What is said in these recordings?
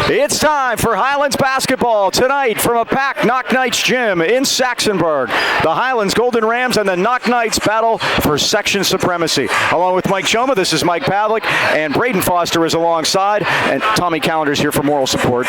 It's time for Highlands basketball tonight from a packed Knoch Knights gym in Saxonburg. The Highlands Golden Rams and the Knoch Knights battle for section supremacy. Along with Mike Choma, this is Mike Pavlik, and Braden Foster is alongside, and Tommy Calendar's here for moral support.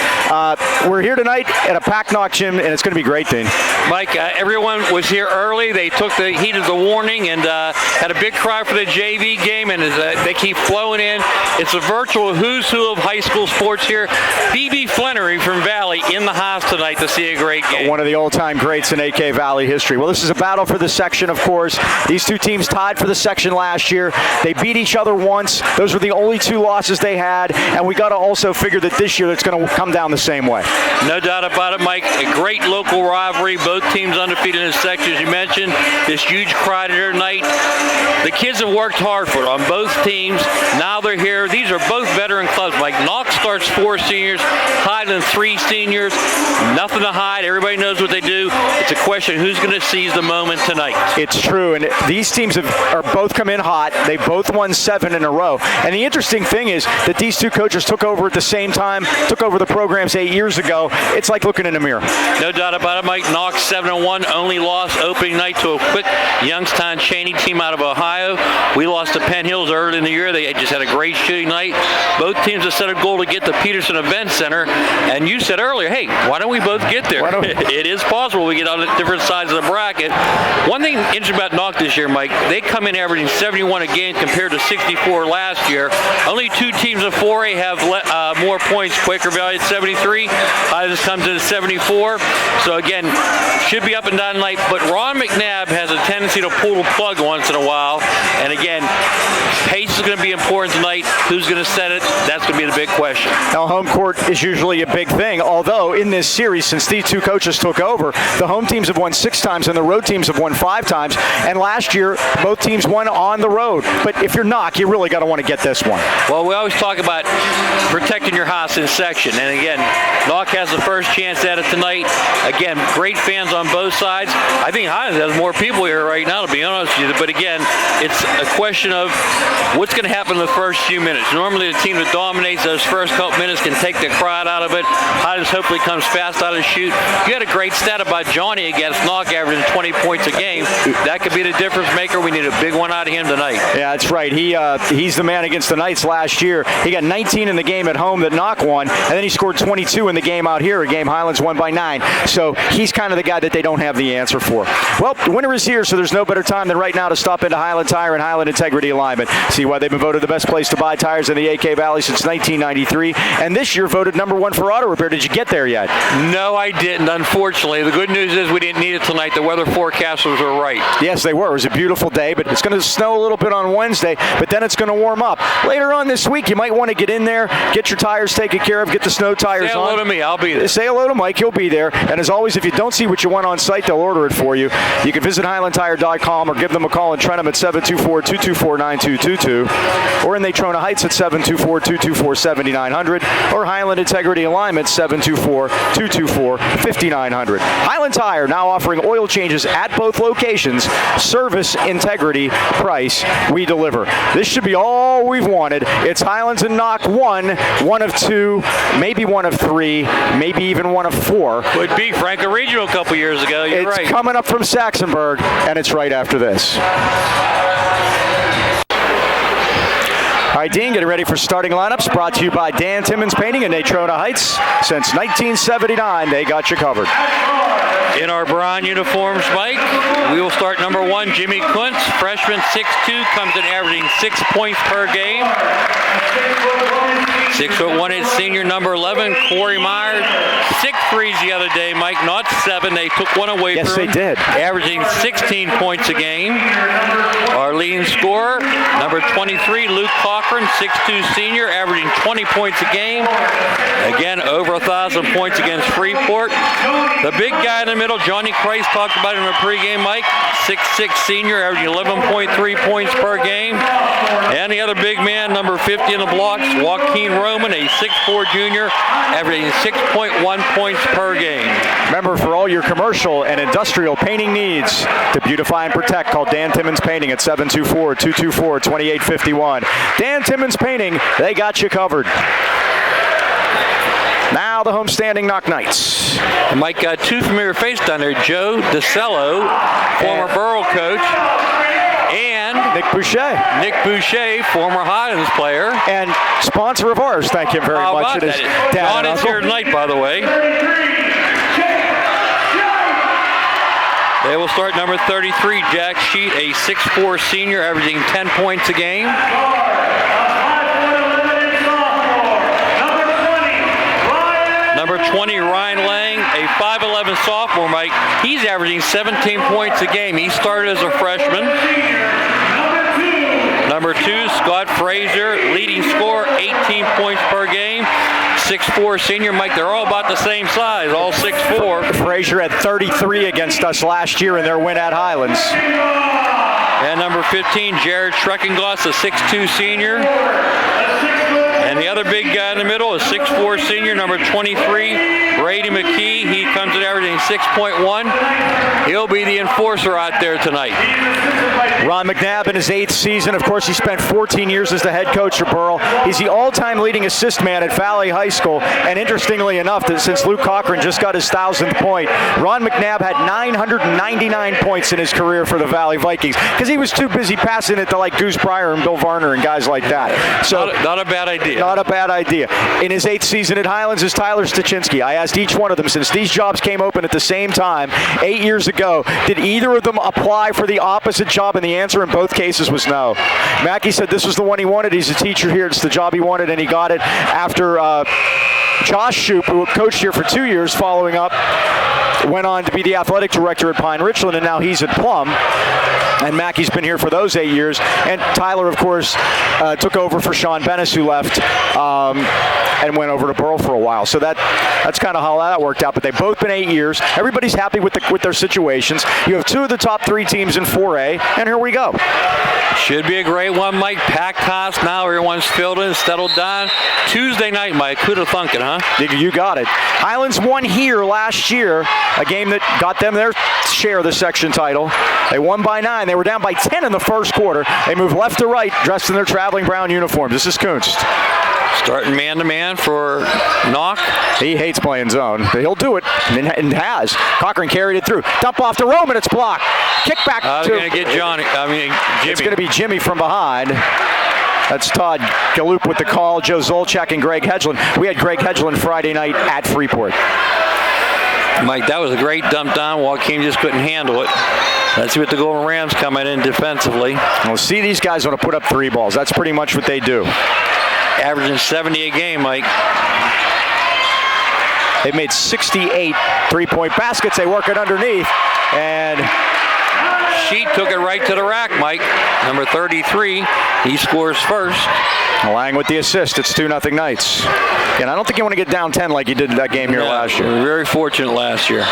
We're here tonight at a packed Knoch gym, and it's going to be great, Dean. Mike, everyone was here early. They took the heat of the warning and had a big cry for the JV game, and they keep flowing in. It's a virtual who's who of high school sports here. B.B. Flannery from Valley in the house tonight to see a great game. One of the old-time greats in AK Valley history. Well, this is a battle for the section, of course. These two teams tied for the section last year. They beat each other once. Those were the only two losses they had, and we got to also figure that this year it's going to come down the same way. No doubt about it, Mike. A great local rivalry. Both teams undefeated in the section, as you mentioned. This huge crowd here tonight. The kids have worked hard for it on both teams. Now they're here. These are both veteran clubs. Mike, Knoch starts 4 seniors, Highlands 3 seniors. Nothing to hide. Everybody knows what they do. It's a question who's going to seize the moment tonight. It's true, and these teams are both come in hot. They both won 7 in a row. And the interesting thing is that these two coaches took over at the same time, took over the programs 8 years ago. It's like looking in a mirror. No doubt about it, Mike. Knoch 7-1, only lost opening night to a quick Youngstown Cheney team out of Ohio. We lost to Penn Hills early in the year. They just had a great shooting night. Both teams have set a goal to get the Peterson Event Center. And you said earlier, hey, why don't we both get there? It is possible we get on different sides of the bracket. One thing interesting about Knoch this year, Mike, they come in averaging 71 a game compared to 64 last year. Only 2 teams of 4A have more points. Quaker Valley at 73. Highlands comes in at 74. So again, should be up and down tonight. But Ron McNabb has a tendency to pull the plug once in a while. And again, pace is going to be important tonight. Who's going to set it? That's going to be the big question. Now, home court is usually a big thing, although in this series, since these two coaches took over, the home teams have won 6 times and the road teams have won 5 times. And last year, both teams won on the road. But if you're Knoch, you really got to want to get this one. Well, we always talk about protecting your house in section. And again, Knoch has the first chance at it tonight. Again, great fans on both sides. I think Highlands has more people here right now, to be honest with you. But again, it's a question of what's going to happen in the first few minutes. Normally, the team that dominates those first couple minutes can take the crowd out of it. Highlands hopefully comes fast out of the shoot. You had a great stat about Johnny against Knoch averaging 20 points a game. That could be the difference maker. We need a big one out of him tonight. Yeah, that's right. He's the man against the Knights last year. He got 19 in the game at home that Knoch won, and then he scored 22 in the game out here, a game Highlands won by 9. So he's kind of the guy that they don't have the answer for. Well, the winter is here, so there's no better time than right now to stop into Highland Tire and Highland Integrity Alignment. See why they've been voted the best place to buy tires in the AK Valley since 1993, and this year voted #1 for auto repair. Did you get there yet? No, I didn't, unfortunately. The good news is we didn't need it tonight. The weather forecasters were right. Yes, they were. It was a beautiful day, but it's going to snow a little bit on Wednesday, but then it's going to warm up. Later on this week, you might want to get in there, get your tires taken care of, get the snow tires on. Say hello to me. I'll be there. Say hello to Mike. He'll be there. And as always, if you don't see what you want on site, they'll order it for you. You can visit HighlandTire.com or give them a call in Trentham at 724-224-9222 or in Natrona Heights at 724-224-7900 or Highland Integrity Alignment 724-224-5900. Highland Tire now offering oil changes at both locations. Service, integrity, price, we deliver. This should be all we've wanted. It's Highlands and Knoch 1 of 2, maybe 1 of 3, maybe even 1 of 4. Would be Franca Regional a couple years ago. You're right. It's coming up from Saxonburg, and it's right after this. All right, Dean, getting ready for starting lineups. Brought to you by Dan Timmons Painting in Natrona Heights. Since 1979, they got you covered. In our brown uniforms, Mike, we will start number 1, Jimmy Kuntz, freshman, 6'2", comes in averaging 6 points per game. 6'1" senior, number 11, Corey Myers. 6 threes the other day, Mike, not 7. They took one away from him. Yes, they did. Averaging 16 points a game. Our leading scorer, number 23, Luke Cochran, 6'2" senior, averaging 20 points a game. Again, over 1,000 points against Freeport. The big guy in the middle, Johnny Christ, talked about him in a pregame, Mike. 6'6" senior, averaging 11.3 points per game. And the other big man, number 50 in the blocks, Joaquin Roman, a 6'4" junior, averaging 6.1 points per game. Remember, for all your commercial and industrial painting needs, to beautify and protect, call Dan Timmons Painting at 724-224-2851. Dan Timmons Painting, they got you covered. Now the homestanding Knoch Knights. And Mike got two familiar faces down there. Joe DeCello, former Borough coach, and Nick Boucher, former Highlands player. And sponsor of ours, thank him very much. It is John is here tonight, by the way. They will start number 33, Jack Sheet, a 6'4" senior, averaging 10 points a game. Number 20, Ryan Lang, a 5'11" sophomore, Mike. He's averaging 17 points a game. He started as a freshman. Number 2, Scott Frazier, leading scorer, 18 points per game. 6'4" senior, Mike. They're all about the same size, all 6'4". Frazier had 33 against us last year in their win at Highlands. And number 15, Jared Schreckengoss, a 6'2" senior. And the other big guy in the middle is 6'4" senior, number 23, Brady McKee. He comes in averaging 6.1. He'll be the enforcer out there tonight. Ron McNabb in his 8th season. Of course, he spent 14 years as the head coach of Burrell. He's the all-time leading assist man at Valley High School. And interestingly enough, that since Luke Cochran just got his 1,000th point, Ron McNabb had 999 points in his career for the Valley Vikings because he was too busy passing it to like Goose Pryor and Bill Varner and guys like that. So not a bad idea. Not a bad idea. In his 8th season at Highlands is Tyler Stachinski. I asked each one of them, since these jobs came open at the same time 8 years ago, did either of them apply for the opposite job? And the answer in both cases was no. Mackey said this was the one he wanted. He's a teacher here. It's the job he wanted, and he got it after Josh Shoup, who coached here for 2 years following up, went on to be the athletic director at Pine Richland, and now he's at Plum. And Mackey's been here for those 8 years. And Tyler, of course, took over for Sean Bennis, who left and went over to Burrell for a while. So that's kind of how that worked out. But they've both been 8 years. Everybody's happy with their situations. You have 2 of the top 3 teams in 4A, and here we go. Should be a great one, Mike. Packed house now. Everyone's filled in, settled down. Tuesday night, Mike. Who'd have thunk it, huh? You got it. Highlands won here last year, a game that got them their share of the section title. They won by 9. They were down by 10 in the first quarter. They moved left to right, dressed in their traveling brown uniforms. This is Kunst. Starting man-to-man for Knoch. He hates playing zone, but he'll do it, and has. Cochran carried it through. Dump off to Roman, it's blocked. Kick back to... going to get Jimmy. It's going to be Jimmy from behind. That's Todd Galloop with the call, Joe Zolchak and Greg Hedgeland. We had Greg Hedgeland Friday night at Freeport. Mike, that was a great dump down. Joaquin just couldn't handle it. Let's see what the Golden Rams coming in defensively. Well, see, these guys want to put up 3 balls. That's pretty much what they do. Averaging 70 a game, Mike. They've made 68 3-point baskets. They work it underneath, and Sheet took it right to the rack, Mike. Number 33, he scores first. Lang with the assist. It's 2-0 Knights. And I don't think you want to get down 10 like you did in that game here last year. We were very fortunate last year.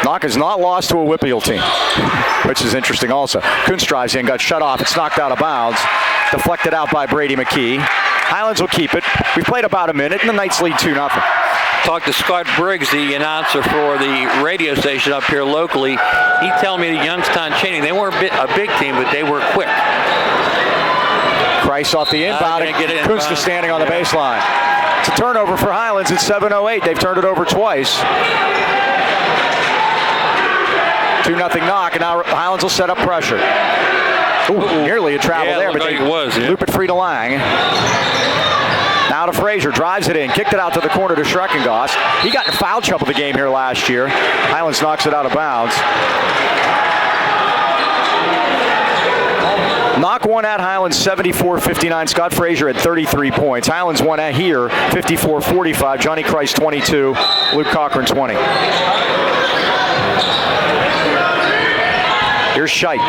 Knoch has not lost to a Whippeal team, which is interesting also. Kunst drives in, got shut off. It's knocked out of bounds. Deflected out by Brady McKee. Highlands will keep it. We've played about a minute, and the Knights lead 2-0. Talked to Scott Briggs, the announcer for the radio station up here locally. He told me that Youngstown Cheney, they weren't a big team, but they were quick. Christ off the inbound, and Kunst is standing on the baseline. It's a turnover for Highlands. It's 7:08. They've turned it over twice. 2-0 Knoch, and now Highlands will set up pressure. Ooh, nearly a travel there, but they loop it free to Lang. Now to Frazier, drives it in, kicked it out to the corner to Schreckengoss. He got in foul trouble the game here last year. Highlands knocks it out of bounds. Knoch won at Highlands 74-59. Scott Frazier had 33 points. Highlands won at here 54-45. Johnny Christ 22. Luke Cochran 20. Here's Scheidt.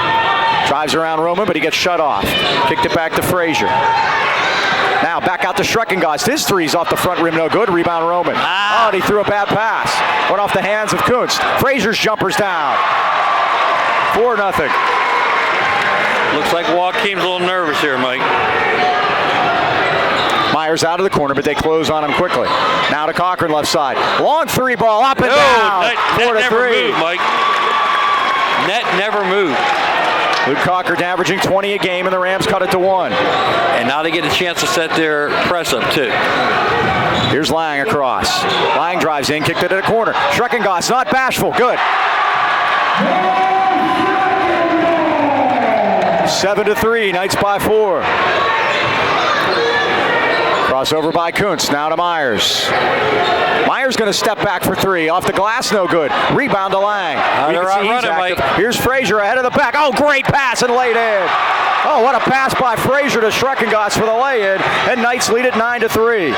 Drives around Roman, but he gets shut off. Kicked it back to Frazier. Now back out to Schreckengoss. His three's off the front rim, no good. Rebound Roman. Oh, and he threw a bad pass. Went off the hands of Kunst. Frazier's jumper's down. 4-0. Looks like Joaquin's a little nervous here, Mike. Myers out of the corner, but they close on him quickly. Now to Cochran left side. Long 3 ball, up and down. Net 4-3. Never moved, Mike. Net never moved. Luke Cochran averaging 20 a game, and the Rams cut it to 1. And now they get a chance to set their press up, too. Here's Lang across. Lang drives in, kicked it at a corner. Schreckengoss, not bashful, good. 7-3, Knights by 4. Crossover by Kuntz, now to Myers. Myers going to step back for 3. Off the glass, no good. Rebound to Lang. Here's Frazier ahead of the back. Oh, great pass and laid in. Oh, what a pass by Frazier to Schreckengoss for the lay-in. And Knights lead it 9-3.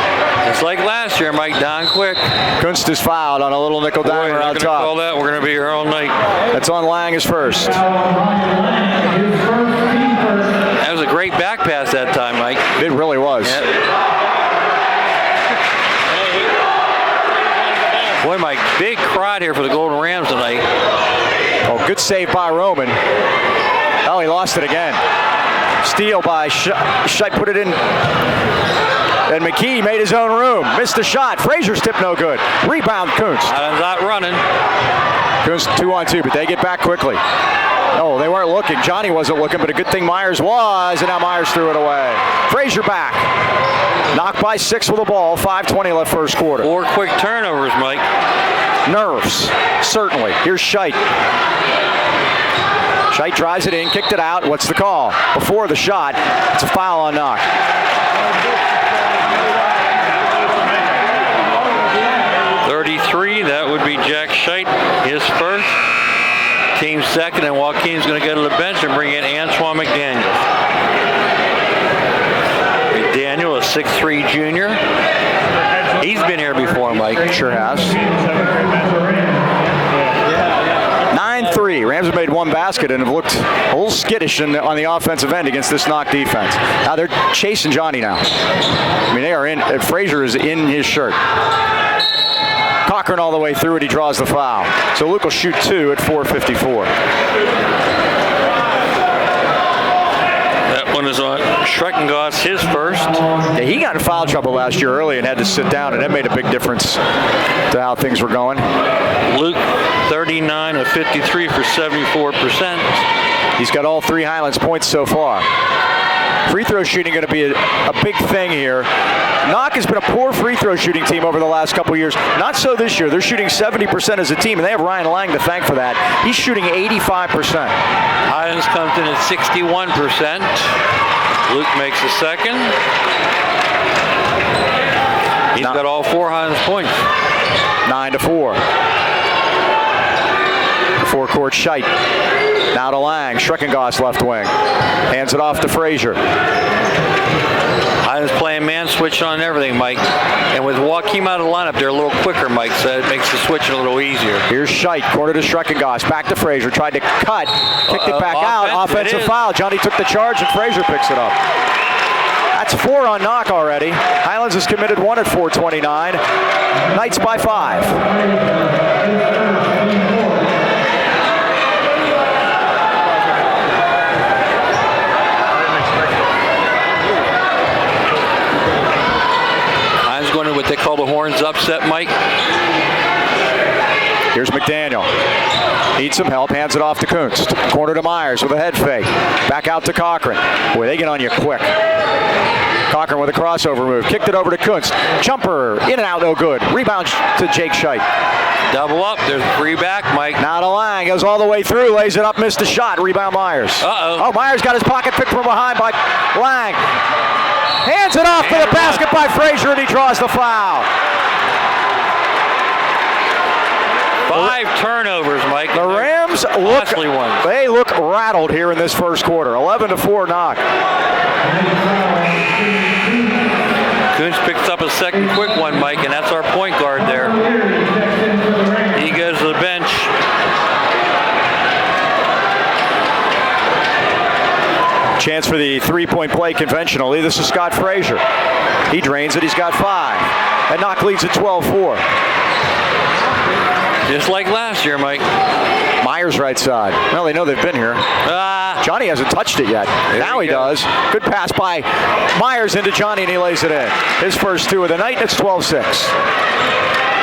Just like last year, Mike, down quick. Kuntz is fouled on a little nickel dimer on top. Call that. We're going to be here all night. That's on Lang his first. That was a great back pass that time, Mike. It really was. Yeah. Boy, Mike, big crowd here for the Golden Rams tonight. Oh, good save by Roman. Oh, he lost it again. Steal by Scheidt, put it in. And McKee made his own room. Missed the shot. Frazier's tip no good. Rebound, Kuntz. Not running. Kuntz 2-on-2, but they get back quickly. Oh, they weren't looking. Johnny wasn't looking, but a good thing Myers was, and now Myers threw it away. Frazier back. Knocked by 6 with the ball. 5:20 left first quarter. 4 quick turnovers, Mike. Nerves, certainly. Here's Scheidt. Scheidt drives it in, kicked it out. What's the call? Before the shot, it's a foul on Knoch. That would be Jack Scheidt, his first. Team second, and Joaquin's going to go to the bench and bring in Antoine McDaniel. McDaniel, a 6'3 junior. He's been here before, Mike. Sure has. 9-3. Rams have made 1 basket and have looked a little skittish on the offensive end against this Knoch defense. Now they're chasing Johnny now. I mean, they are in. Frazier is in his shirt. Cochran all the way through it. He draws the foul. So Luke will shoot 2 at 4:54. That one is on Schreckengoss, his first. Yeah, he got in foul trouble last year early and had to sit down, and that made a big difference to how things were going. Luke, 39 of 53 for 74%. He's got all 3 Highlands points so far. Free throw shooting going to be a big thing here. Knoch has been a poor free throw shooting team over the last couple years. Not so this year. They're shooting 70% as a team, and they have Ryan Lang to thank for that. He's shooting 85%. Highlands comes in at 61%. Luke makes the second. He's got all 4 Highlands points. 9-4. Forecourt Scheidt. Now to Lang. Schreckengoss left wing. Hands it off to Frazier. Highlands playing man switch on everything, Mike. And with Joaquin out of the lineup, they're a little quicker, Mike, so it makes the switching a little easier. Here's Scheidt, corner to Schreckengoss. Back to Frazier. Tried to cut. Kicked it back out. Offensive foul. Johnny took the charge, and Frazier picks it up. That's 4 on Knoch already. Highlands has committed 1 at 4:29. Knights by 5. Going to what they call the horns upset, Mike. Here's McDaniel. Needs some help. Hands it off to Kuntz. Corner to Myers with a head fake. Back out to Cochran. Boy, they get on you quick. Cochran with a crossover move. Kicked it over to Kuntz. Jumper. In and out, no good. Rebound to Jake Scheidt. Double up. There's 3 back, Mike. Now to Lang. Goes all the way through. Lays it up. Missed a shot. Rebound Myers. Oh, Myers got his pocket picked from behind by Lang. Hands it off to the basket by Frazier, and he draws the foul. 5 turnovers, Mike. The Rams look rattled here in this first quarter. 11-4 Knoch. Kuntz picks up a second quick one, Mike, and that's our point guard there. He goes to the bench. Chance for the 3-point play conventionally. This is Scott Frazier. He drains it. He's got 5. And Knoch leads at 12-4. Just like last year, Mike. Myers right side. Well, they know they've been here. Johnny hasn't touched it yet. Now he does. Good pass by Myers into Johnny, and he lays it in. His first 2 of the night, and it's 12-6.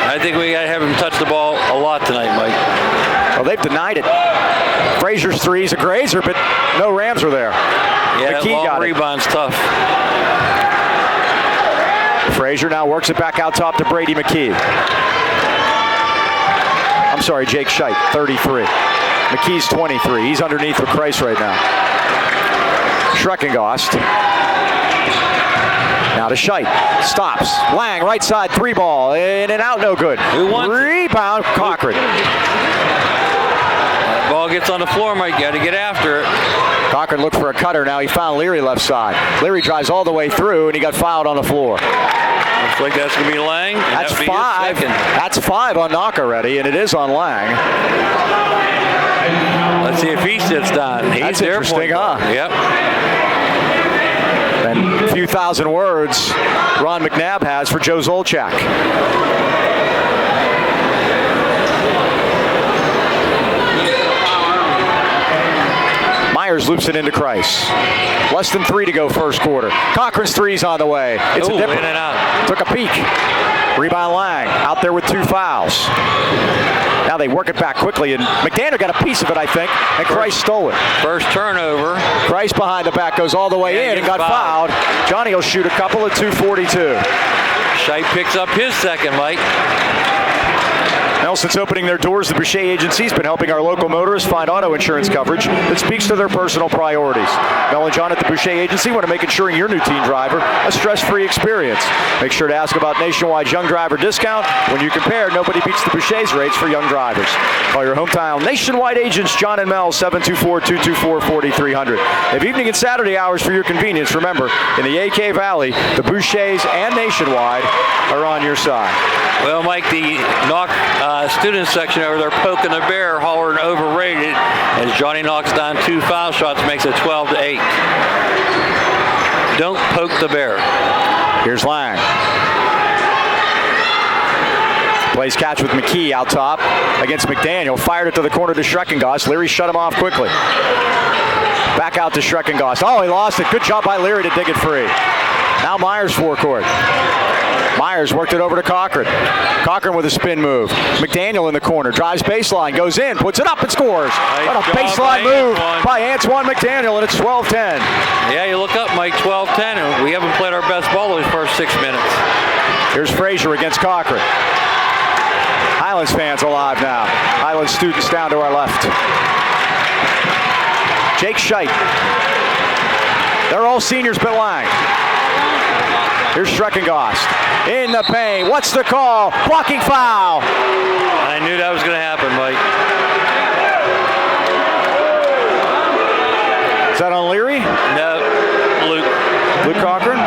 I think we got to have him touch the ball a lot tonight, Mike. Well, they've denied it. Frazier's 3's a grazer, but no Rams are there. Yeah, that long rebound's tough. Frazier now works it back out top to Brady McKee. I'm sorry, Jake Scheidt, 33. McKee's 23. He's underneath with Christ right now. Schreckengost. Now to Scheidt. Stops. Lang, right side, 3 ball. In and out, no good. Who wants Rebound, Cochran. That ball gets on the floor, Mike. Got to get after it. Cochran looked for a cutter. Now he found Leary left side. Leary drives all the way through, and he got fouled on the floor. Looks like that's going to be Lang. That's 5. That's 5 on Knoch already, and it is on Lang. Let's see if he sits down. He's That's there. interesting, huh? Yep. And a few thousand words Ron McNabb has for Joe Zolchak. Myers loops it into Christ. Less than 3 to go first quarter. Cochran's 3's on the way. It's a dipper. In and out. Took a peek. Rebound Lang. Out there with 2 fouls. Now they work it back quickly, and McDaniel got a piece of it, I think, and Christ stole it. First turnover. Christ behind the back goes all the way in and got fouled. Johnny will shoot a couple at 2:42. Scheidt picks up his second, Mike. Now, since opening their doors, the Boucher Agency has been helping our local motorists find auto insurance coverage that speaks to their personal priorities. Mel and John at the Boucher Agency want to make ensuring your new teen driver a stress-free experience. Make sure to ask about Nationwide's young driver discount. When you compare, nobody beats the Boucher's rates for young drivers. Call your hometown Nationwide agents, John and Mel, 724-224-4300. If evening and Saturday hours for your convenience, remember, in the AK Valley, the Bouchers and Nationwide are on your side. Well, Mike, the Knoch student section over there poking the bear, hollering overrated, as Johnny knocks down 2 foul shots, makes it 12-8. Don't poke the bear. Here's Lang. Plays catch with McKee out top against McDaniel. Fired it to the corner to Schreckengost. Leary shut him off quickly. Back out to Schreckengost. Oh, he lost it. Good job by Leary to dig it free. Now Myers forecourt. Myers worked it over to Cochran. Cochran with a spin move. McDaniel in the corner. Drives baseline. Goes in. Puts it up and scores. What a baseline move by Antoine McDaniel, and it's 12-10. Yeah, you look up, Mike, 12-10, and we haven't played our best ball those first 6 minutes. Here's Frazier against Cochran. Highlands fans alive now. Highlands students down to our left. Jake Scheidt. They're all seniors but Lang. Here's Schreckengost. In the paint. What's the call? Blocking foul. I knew that was going to happen, Mike. Is that on Leary? No, Luke Cochran?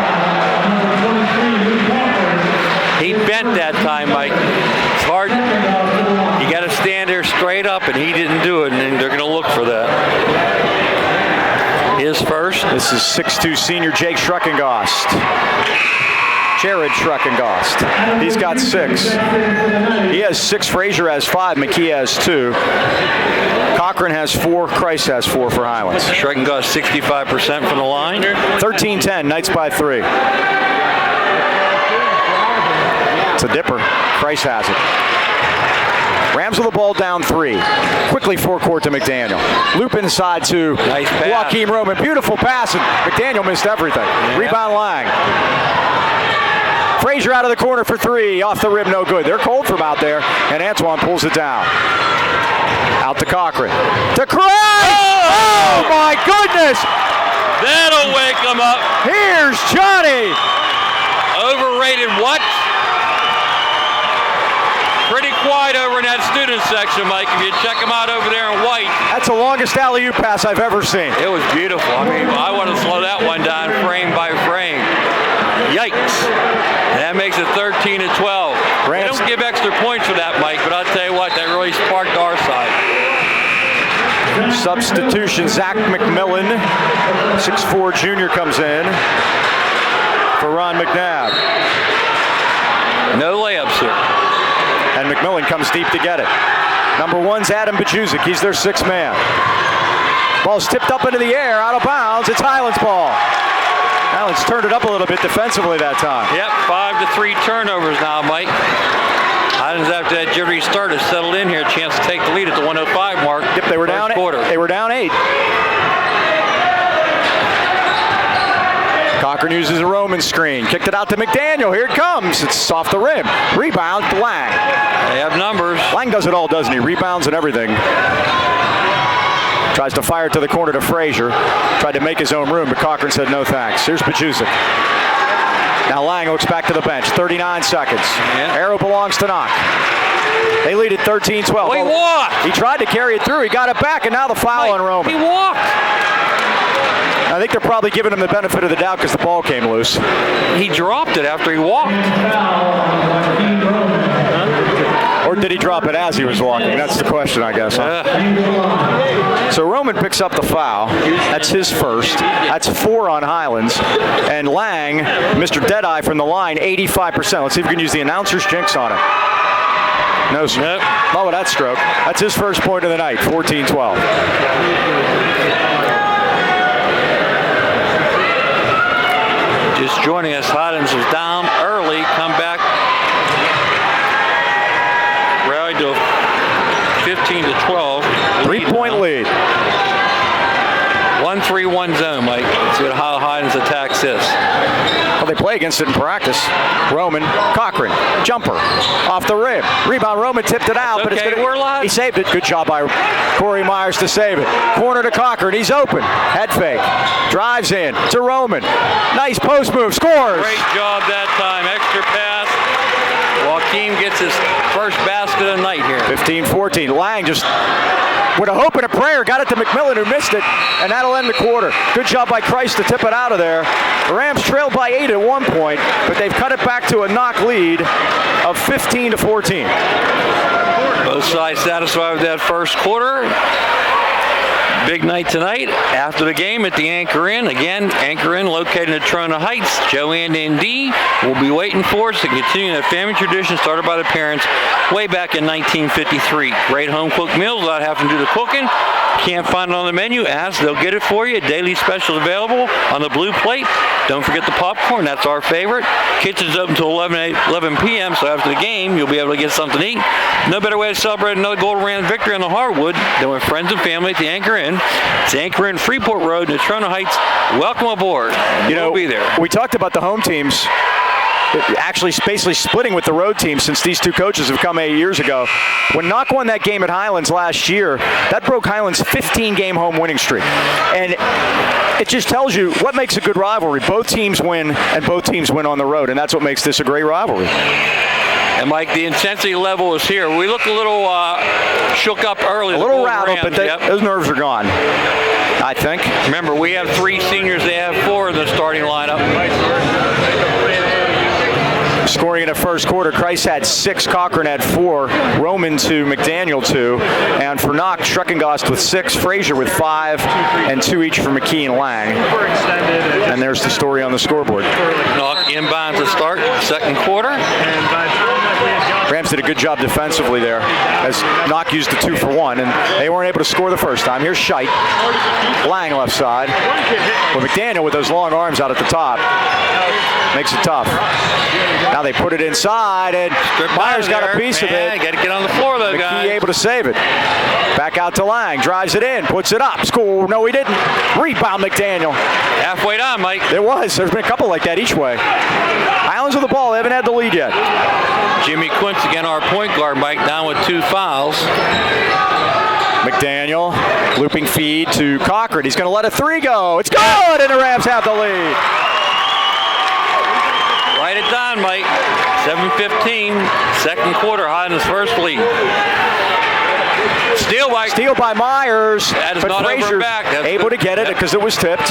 He bent that time, Mike. It's hard. You got to stand there straight up, and he didn't do it, and they're going to look for that. His first. This is 6'2" senior Jake Schreckengost. Jared Schreckengost. He's got 6. He has 6. Frazier has 5. McKee has 2. Cochran has 4. Christ has 4 for Highlands. Schreckengost 65% from the line. 13-10. Knights by 3. It's a dipper. Christ has it. Rams with the ball down 3. Quickly forecourt to McDaniel. Loop inside to nice Joaquim Roman. Beautiful pass, and McDaniel missed everything. Yeah. Rebound Lang. Frazier out of the corner for 3. Off the rim, no good. They're cold from out there, and Antoine pulls it down. Out to Cochran. To Christ! Oh my goodness! That'll wake him up. Here's Johnny. Overrated what? Pretty quiet over in that student section, Mike. If you check him out over there in white. That's the longest alley-oop pass I've ever seen. It was beautiful. I mean, I want to slow that one down frame by frame. Yikes. And that makes it 13-12. They don't give extra points for that, Mike, but I'll tell you what, that really sparked our side. Substitution, Zach McMillan, 6'4" junior comes in for Ron McNabb. No layups here. And McMillan comes deep to get it. Number 1's Adam Bajuzik. He's their 6th man. Ball's tipped up into the air, out of bounds. It's Highlands ball. Highlands turned it up a little bit defensively that time. Yep, 5-3 turnovers now, Mike. Highlands, after that jittery start, has settled in here. A chance to take the lead at the 105 mark. Yep, they were down 8. They were down 8. Cochran uses a Roman screen. Kicked it out to McDaniel. Here it comes. It's off the rim. Rebound to Lang. They have numbers. Lang does it all, doesn't he? Rebounds and everything. Tries to fire it to the corner to Frazier. Tried to make his own room, but Cochran said no thanks. Here's Bajusic. Now Lang looks back to the bench. 39 seconds. Yeah. Arrow belongs to Knoch. They lead at 13-12. Oh, he walked. He tried to carry it through. He got it back, and now the foul on Roman. He walked. I think they're probably giving him the benefit of the doubt because the ball came loose. He dropped it after he walked. Or did he drop it as he was walking? That's the question, I guess. Huh? So Roman picks up the foul. That's his first. That's 4 on Highlands. And Lang, Mr. Deadeye from the line, 85%. Let's see if we can use the announcer's jinx on it. No, sir. Nope. Not with that stroke. That's his first point of the night, 14-12. Just joining us, Highlands is down early, come back, rallied to 15-12. 3-point lead. 1-3-1 zone, Mike. See how Highlands attacks this. Well, they play against it in practice. Roman, Cochran, jumper, off the rim. Rebound, Roman tipped it out, but it's okay, we're live. he saved it. Good job by Corey Myers to save it. Corner to Cochran, he's open. Head fake, drives in to Roman. Nice post move, scores. Great job that time, extra pass. Joaquin gets his first basket of the night here. 15-14, Lang just with a hope and a prayer, got it to McMillan who missed it, and that'll end the quarter. Good job by Christ to tip it out of there. The Rams trailed by 8 at one point, but they've cut it back to a Knoch lead of 15-14. Both sides satisfied with that first quarter. Big night tonight. After the game at the Anchor Inn. Again, Anchor Inn located in Trona Heights. Joanne and Dee will be waiting for us to continue that family tradition started by the parents way back in 1953. Great home-cooked meals without having to do the cooking. Can't find it on the menu? Ask, they'll get it for you. Daily specials available on the blue plate. Don't forget the popcorn. That's our favorite. Kitchen's open until 11 p.m., so after the game, you'll be able to get something to eat. No better way to celebrate another Golden Rams victory on the hardwood than with friends and family at the Anchor Inn. It's Anchor Inn, Freeport Road in Trona Heights. Welcome aboard. We'll be there. We talked about the home teams actually basically splitting with the road team since these two coaches have come 8 years ago. When Knoch won that game at Highlands last year, that broke Highlands' 15-game home winning streak. And it just tells you what makes a good rivalry. Both teams win, and both teams win on the road, and that's what makes this a great rivalry. And Mike, the intensity level is here. We look a little shook up early. A little rattled, but those nerves are gone, I think. Remember, we have 3 seniors. They have 4 in the starting lineup. Scoring in the first quarter, Christ had 6, Cochran had 4, Roman 2, McDaniel 2, and for Knoch, Schreckengast with 6, Frazier with 5, and 2 each for McKee and Lang. And there's the story on the scoreboard. Knoch inbound to start second quarter. Rams did a good job defensively there as Knoch used the 2-for-1, and they weren't able to score the first time. Here's Scheidt, Lang left side, but McDaniel with those long arms out at the top makes it tough. Now they put it inside, and Myers got a piece of it. Got to get on the floor, though, guys. McKee able to save it. Back out to Lang, drives it in, puts it up. Score. No, he didn't. Rebound, McDaniel. Halfway down, Mike. There was. There's been a couple like that each way. Highlands with the ball. They haven't had the lead yet. Jimmy Quince, again, our point guard, Mike, down with 2 fouls. McDaniel, looping feed to Cochran. He's going to let a 3 go. It's good, and the Rams have the lead. Write it down, Mike. 7:15, second quarter, Highlands' first lead. Steal by Myers. That is but not Frazier over back. That's able good. to get it because it was tipped.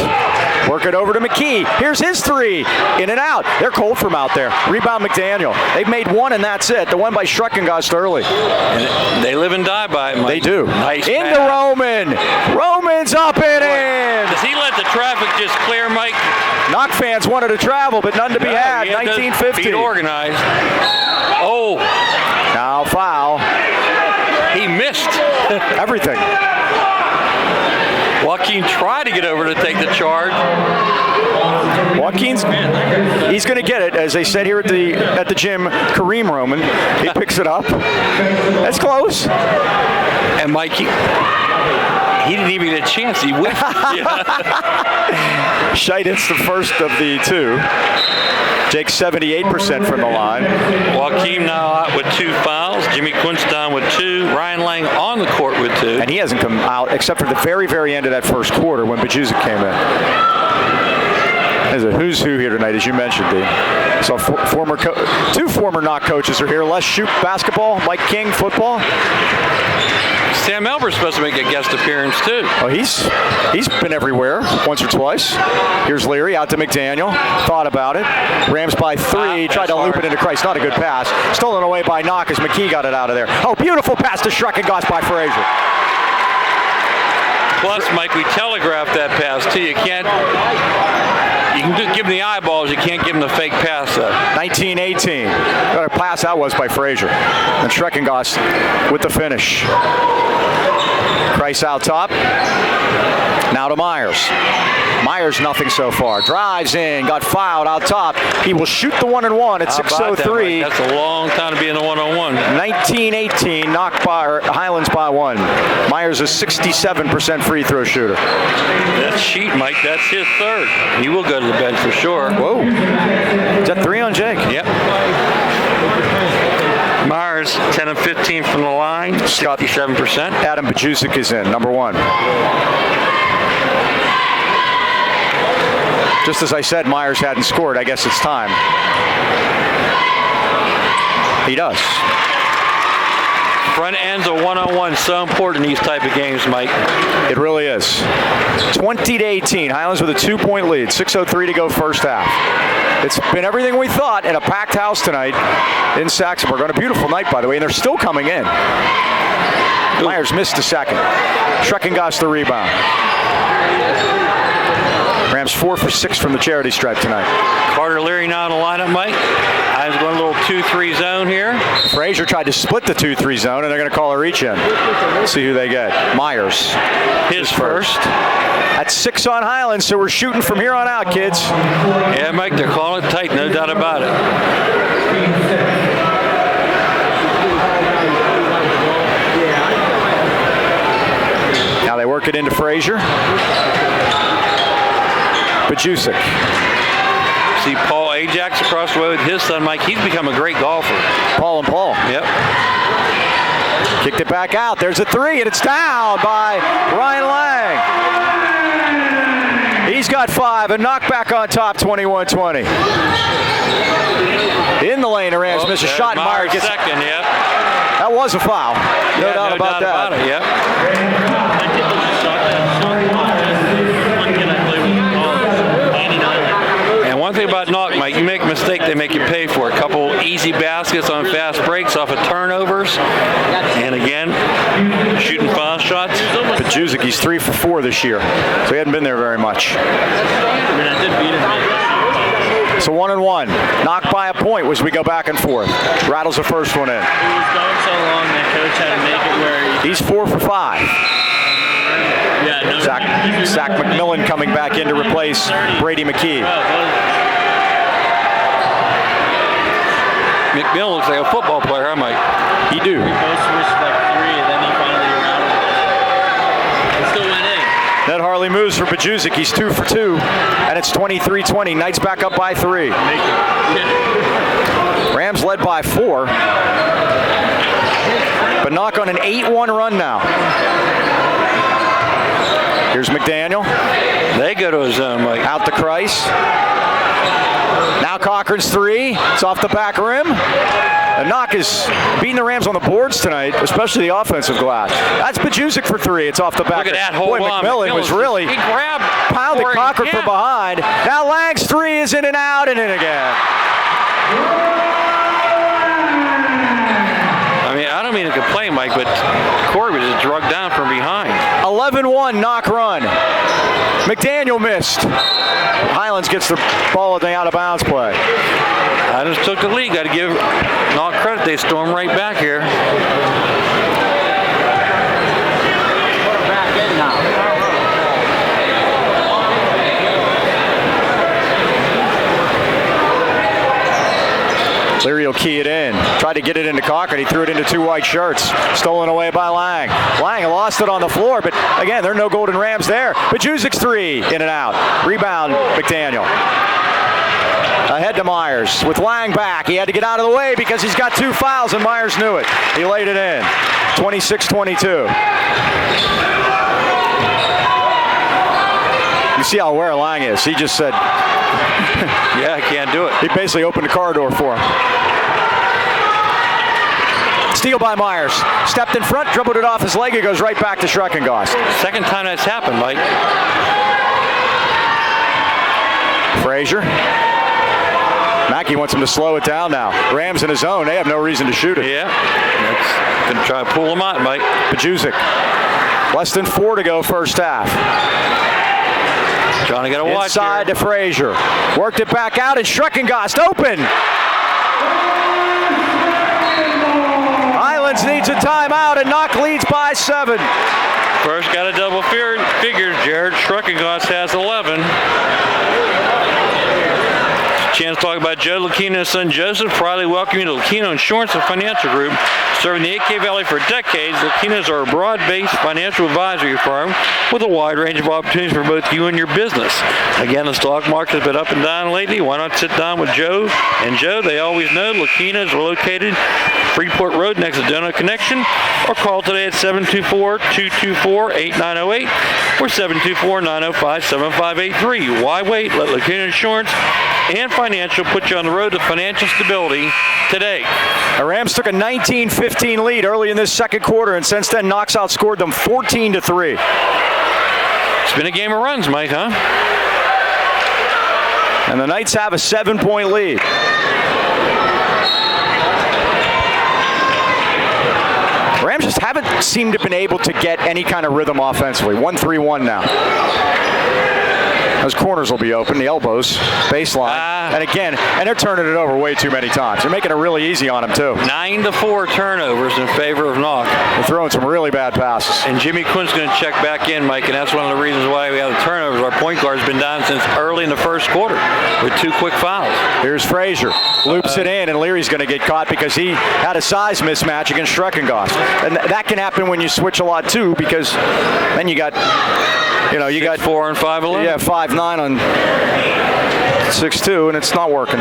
Work it over to McKee. Here's his 3. In and out. They're cold from out there. Rebound McDaniel. They've made 1 and that's it. The one by Schreckengast early. And they live and die by it, Mike. They do. Nice Into pass. Roman. Roman's up and in. Does he let the traffic just clear, Mike? Knoch fans wanted to travel, but none to be had. 1950. Feet organized. Oh. Now foul. He missed. Everything. Joaquin tried to get over to take the charge. Joaquin's, he's going to get it, as they said here at the gym. Kareem Roman, he picks it up. That's close. And Mikey, He didn't even get a chance. He whiffed. Scheit hits the first of the two. Jake 78% from the line. Joaquim now out with 2 fouls. Jimmy Quint's down with 2. Ryan Lang on the court with 2. And he hasn't come out except for the very, very end of that first quarter when Bajuzik came in. There's a who's who here tonight, as you mentioned, Dean. So two former Knoch coaches are here. Les Shoup, basketball. Mike King, football. Sam Elber's supposed to make a guest appearance, too. Oh, he's been everywhere once or twice. Here's Leary out to McDaniel. Thought about it. Rams by 3. Tried to loop it into Christ. Not a good pass. Stolen away by Knoch as McKee got it out of there. Oh, beautiful pass to Schreckengoss by Frazier. Plus, Mike, we telegraphed that pass, too. You can give him the eyeballs. You can't give him the fake pass, though. 19-18. What a pass that was by Frazier. And Schreckengoss with the finish. Christ out top. Now to Myers. Myers nothing so far. Drives in, got fouled out top. He will shoot the 1-and-1 at 6:03. That's a long time to be in the 1-on-1. 19-18, Knoch by Highlands by 1. Myers is 67% free throw shooter. That sheet, Mike, that's his 3rd. He will go to the bench for sure. Whoa. Is that 3 on Jake? Yep. Myers, 10 of 15 from the line, 67%. Adam Bajuzik is in, number 1. Just as I said, Myers hadn't scored. I guess it's time. He does. Front end's a 1-on-1. So important in these type of games, Mike. It really is. 20-18. Highlands with a 2-point lead. 6:03 to go first half. It's been everything we thought in a packed house tonight in Saxonburg. On a beautiful night, by the way, and they're still coming in. Myers missed a second. Schreckengoss the rebound. Rams 4 for 6 from the charity stripe tonight. Carter Leary now in the lineup, Mike. I was going a little 2-3 zone here. Frazier tried to split the 2-3 zone, and they're going to call a reach in. Let's see who they get. Myers. His first. That's 6 on Highlands, so we're shooting from here on out, kids. Yeah, Mike, they're calling it tight, no doubt about it. Now they work it into Frazier. Bajuzik. See Paul Ajax across the way with his son, Mike. He's become a great golfer. Paul and Paul. Yep. Kicked it back out. There's a 3, and it's down by Ryan Lang. He's got 5, and Knoch back on top, 21-20. In the lane, the Rams miss a shot, and Myers gets second. Yep. That was a foul. No doubt about that. Yep. One thing about Knoch, Mike, you make a mistake, they make you pay for it. A couple easy baskets on fast breaks off of turnovers. And again, shooting foul shots. Bajuzik, he's 3 for 4 this year, so he hadn't been there very much. So 1-and-1. Knoch by a point as we go back and forth. Rattles the first one in. It was going so long that coach had to make it where he's 4 for 5. Zach McMillan coming back in to replace Brady McKee. McMillan looks like a football player, huh, Mike? He do. He both switched like 3, and then he finally routed it. He still went in. Ned Harley moves for Bajuzik. He's 2 for 2, and it's 23-20. Knights back up by 3. Rams led by 4, but Knoch on an 8-1 run now. Here's McDaniel. They go to a zone, Mike. Out to Christ. Now Cochran's 3. It's off the back rim. And Knoch is beating the Rams on the boards tonight, especially the offensive glass. That's Bajuzik for 3. It's off the back. Look at that. Boy, McMillan was really he grabbed pounded Cochran from behind. Now Lang's 3 is in and out and in again. I mean, I don't mean to complain, Mike, but Corey was just drugged down from behind. 11-1 Knoch run. McDaniel missed. Highlands gets the ball at the out-of-bounds play. I just took the lead. Got to give Knoch credit. They stormed right back here. Back in now. Leary will key it in. Tried to get it into Cochran. He threw it into two white shirts. Stolen away by Lang. Lang lost it on the floor, but again, there are no Golden Rams there. Bajuzic's three, in and out. Rebound, McDaniel. Ahead to Myers with Lang back. He had to get out of the way because he's got two fouls, and Myers knew it. He laid it in. 26-22. You see how aware Lang is. He just said, Yeah, I can't do it. he basically opened the car door for him. Steal by Myers. Stepped in front, dribbled it off his leg. It goes right back to Schreckengost. Second time that's happened, Mike. Frazier. Mackey wants him to slow it down now. Rams in his zone. They have no reason to shoot it. Yeah. That's going to try to pull him out, Mike. Bajuzik. Less than 4 to go first half. Johnny got to watch Inside here. to Frazier. Worked it back out, and Schreckengost open. Highlands needs a timeout, and Knoch leads by 7. First got a double figure. Jared Schreckengost has 11. Chance to talk about Joe Lucchino and son Joseph. Proudly welcome you to Lucchino Insurance and Financial Group. Serving the 8K Valley for decades, Lucchinos are a broad-based financial advisory firm with a wide range of opportunities for both you and your business. Again, the stock market has been up and down lately. Why not sit down with Joe and Joe? They always know Lucchinos are located Freeport Road next to Donut Connection, or call today at 724-224-8908 or 724-905-7583. Why wait? Let Lucchino Insurance and Financial put you on the road to financial stability today. The Rams took a 19-15 lead early in this second quarter, and since then, Knox outscored them 14-3. It's been a game of runs, Mike, huh? And the Knights have a 7-point lead. Rams just haven't seemed to have been able to get any kind of rhythm offensively. 1-3-1 now. Those corners will be open, the elbows, baseline. And again, they're turning it over way too many times. They're making it really easy on them, too. 9-4 turnovers in favor of Knoch. They're throwing some really bad passes. And Jimmy Quinn's going to check back in, Mike, and that's one of the reasons why we have the turnovers. Our point guard's been down since early in the first quarter with 2 quick fouls. Here's Frazier. Loops it in, and Leary's going to get caught because he had a size mismatch against Schreckengost. And that can happen when you switch a lot, too, because then you got... You know, you got 4 and 5'11". Yeah, 5'9" on 6'2", and it's not working.